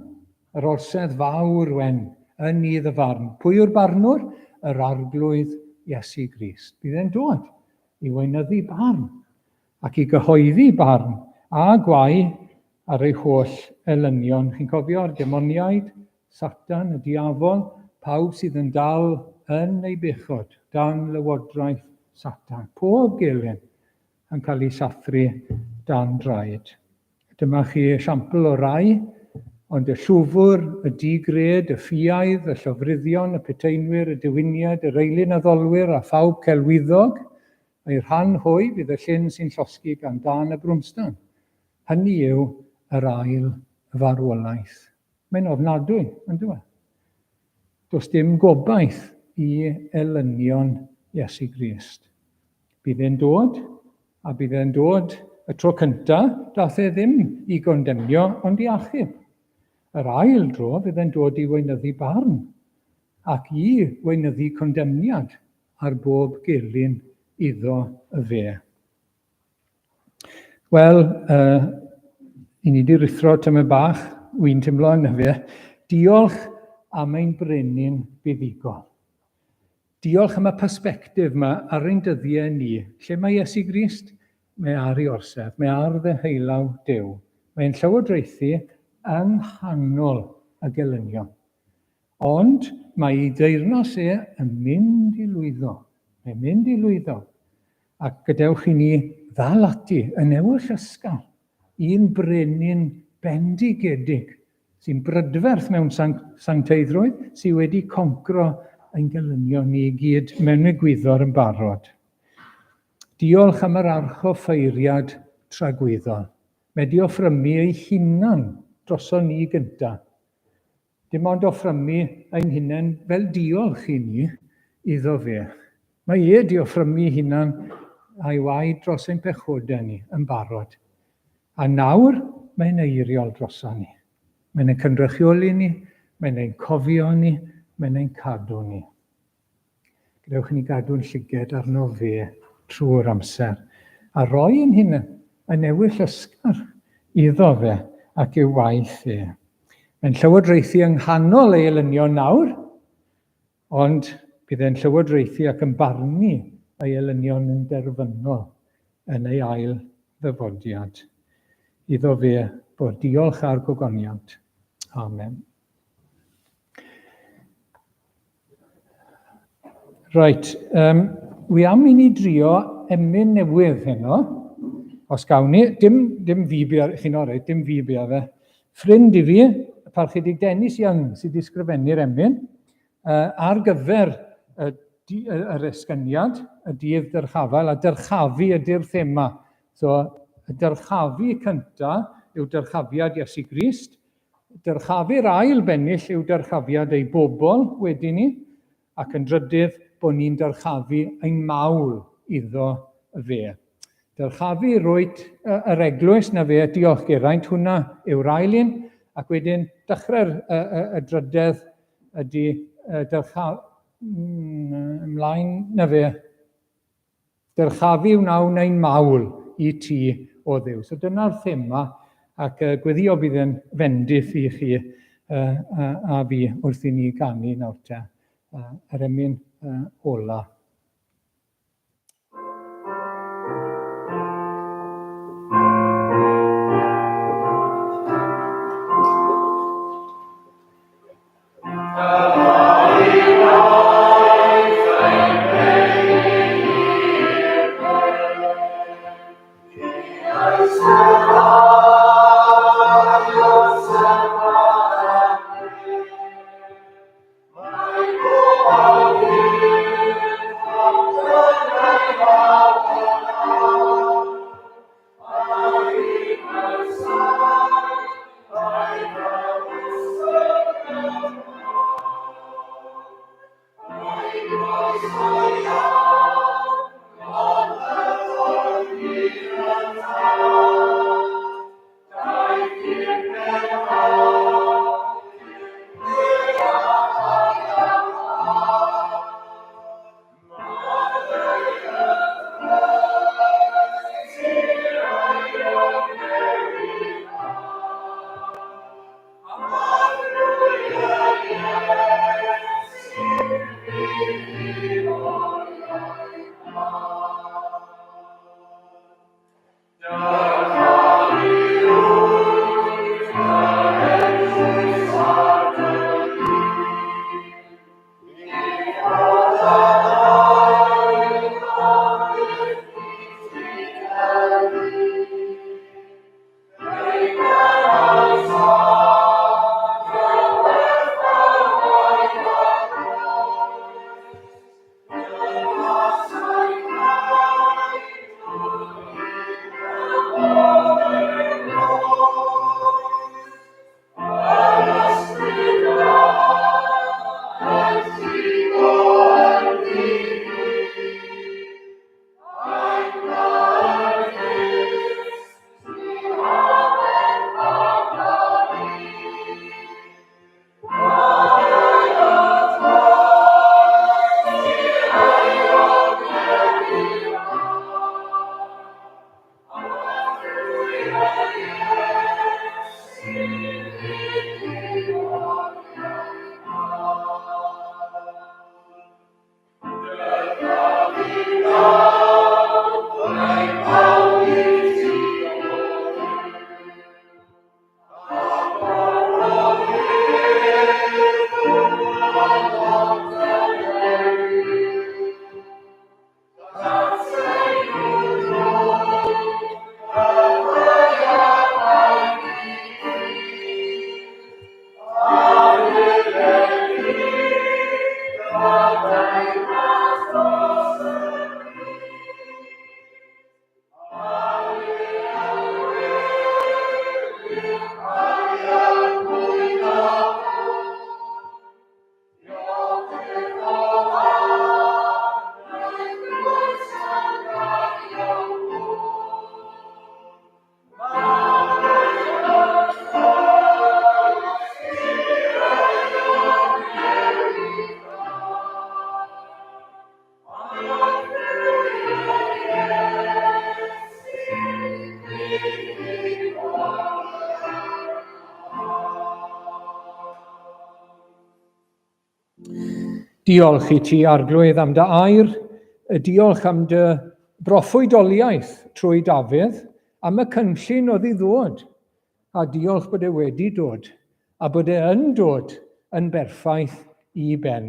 Yr orsedd fawr wen, yn idd y farn. Pwy yw'r barnwr? Yr arglwydd Iesu Grist. Bydd e'n dod i weinyddu barn ac i gyhoeddi barn a gwau ar ei holl elynion. Chi'n cofio'r demoniaid, Satan, y diafol, pawb sydd yn dal yn ei bechod dan lywodraeth Satan. Pob gelyn yn cael ei sathru dan draed. Dyma chi esiampl o rai, ond y llwfwr, y digred, y ffiaidd, y llofruddion, y peteinwyr, y diwyniad, yr eilyn addolwyr a phawb celwyddog, a'i rhan hwy bydd y llyn sy'n llosgi gan dan y brwmstan. Hynny yw yr ail farwolaeth. Mae'n ofnadwy, yn dweud. Does dim gobaith i elynion Iesu Grist. Bydd e'n dod, a bydd e'n dod y tro cyntaf, dath e ddim i gondemnio, ond i achub. Yr ail dro bydd e'n dod i weinyddu barn, ac i weinyddu condemniad ar bob gelyn iddo y fe. Wel, i ni di rithro tyma bach, wy'n teimlo yna fe, diolch am ein brenin buddigol. Diolch am y persbectif yma ar ein dyddiau ni. Lle mae Iesu Grist? Mae ar ei orsedd, mae ar ddeheulaw Duw. Mae'n llywodraethu yng nghanol y gelynion. Ond mae ei deyrnas e yn mynd i lwyddo. Mae'n mynd i lwyddo. Ac gadewch i ni ddal ati yn Ewyll Ysgal, un brenin bendigedig sy'n brydferth mewn sancteiddrwydd, sydd wedi concro ein gelynion ni gyd mewn egwyddor yn barod. Diolch am yr archoffeiriad tragwyddol. Mae di offrymu ei hunan droson ni gyntaf. Dim ond offrymu ein hunan fel diolch i ni iddo fe. Mae e di offrymu hunan a'i waed dros ein pechodau ni yn barod. A nawr mae'n eiriol droson ni. Mae'n ein cynrychioli ni, mae'n ein cofio ni, mae'n ein cadw ni. Gadewch ni gadw'n llyged arno fe trwy'r amser. A roi yn hynny yn Ewyll Ysgar iddo fe ac i'w waith e. Mae'n llywodraethu yng nghanol ei elynion nawr, ond bydd e'n llywodraethu ac yn barnu ei elynion yn derfynol yn ei ail ddyfodiad. Iddo fe bod diolch ar gogoniant. Amen. Reit, wi am i ni drio emyn newydd heno, os gawn ni, dim fi bia, chi'n o'r dim fi bia fe. Ffrind i fi, parchedig Dennis Young, sydd wedi sgrifennu'r emyn, ar gyfer yr esgyniad, y dydd dyrchafel, a dyrchafu ydy'r thema. So, y dyrchafu cyntaf yw dyrchafiad Iesu Grist, dyrchafu'r ail bennill yw dyrchafiad ei bobl wedi ni, ac yn drydydd bod ni'n dyrchafu ein mawl iddo fe. Dyrchafu rwyd yr eglwys na fe, diolch Geraint, hwnna yw'r ail un, ac wedyn dechrau'r drydydd ydy ymlaen na fe. Dyrchafu wnawn ein mawl i ti o Dduw. So dyna'r thema, ac gweddio bydd yn fendith i chi a fi wrth i ni ganu nawr te yr emyn ola. Diolch i ti, Arglwydd, am dy air, diolch am dy broffwydoliaeth trwy Dafydd, am y cynllun oedd i ddod, a diolch bod e wedi dod, a bod e yn dod yn berffaith i ben.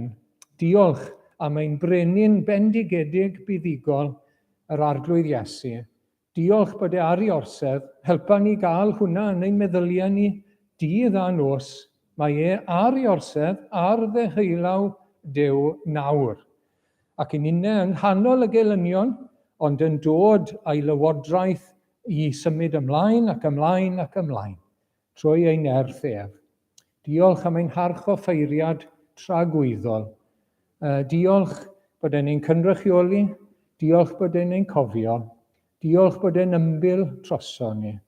Diolch am ein brenin bendigedig buddigol yr Arglwydd Iesu. Diolch bod e ar ei orsedd, helpa ni gael hwnna yn ein meddyliau ni dydd a nos. Mae e ar ei orsedd, ar ddeheulaw Duw nawr. Ac yn unig yn nghanol y gelynion, ond yn dod â'i lywodraeth i symud ymlaen ac ymlaen ac ymlaen, trwy ei nerth ef. Diolch am ein harch o ffeiriad tragwyddol. Diolch bod e'n ein cynrychioli, diolch bod e'n ein cofio, diolch bod e'n ymbil troso ni.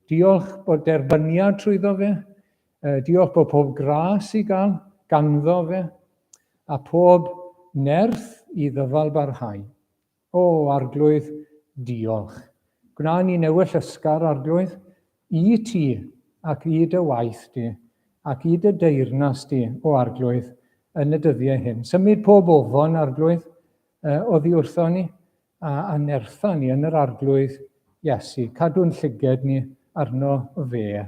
Diolch bod derbyniad trwyddo fe, diolch bod pob gras i gael ganddo fe, a pob nerth i ddyfal barhau. O, Arglwydd, diolch. Gwna ni newell ysgar, Arglwydd, i ti ac i dy waith di, ac i dy deyrnas di, o Arglwydd, yn y dyddiau hyn. Symud pob ofon, Arglwydd, oddi wrtho ni, a nertha ni yn yr Arglwydd Iesu. Cadw'n llyged ni arno fe.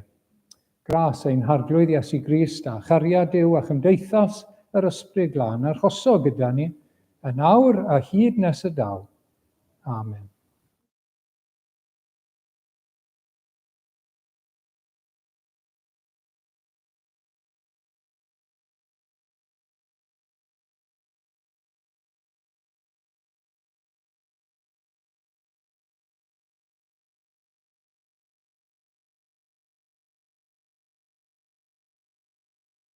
Gras ein Arglwydd Iesu Grist a chariad Duw a chymdeithas yr Ysbryd Glân, a'r choso gyda ni, yn awr a hyd nes y daw. Amen.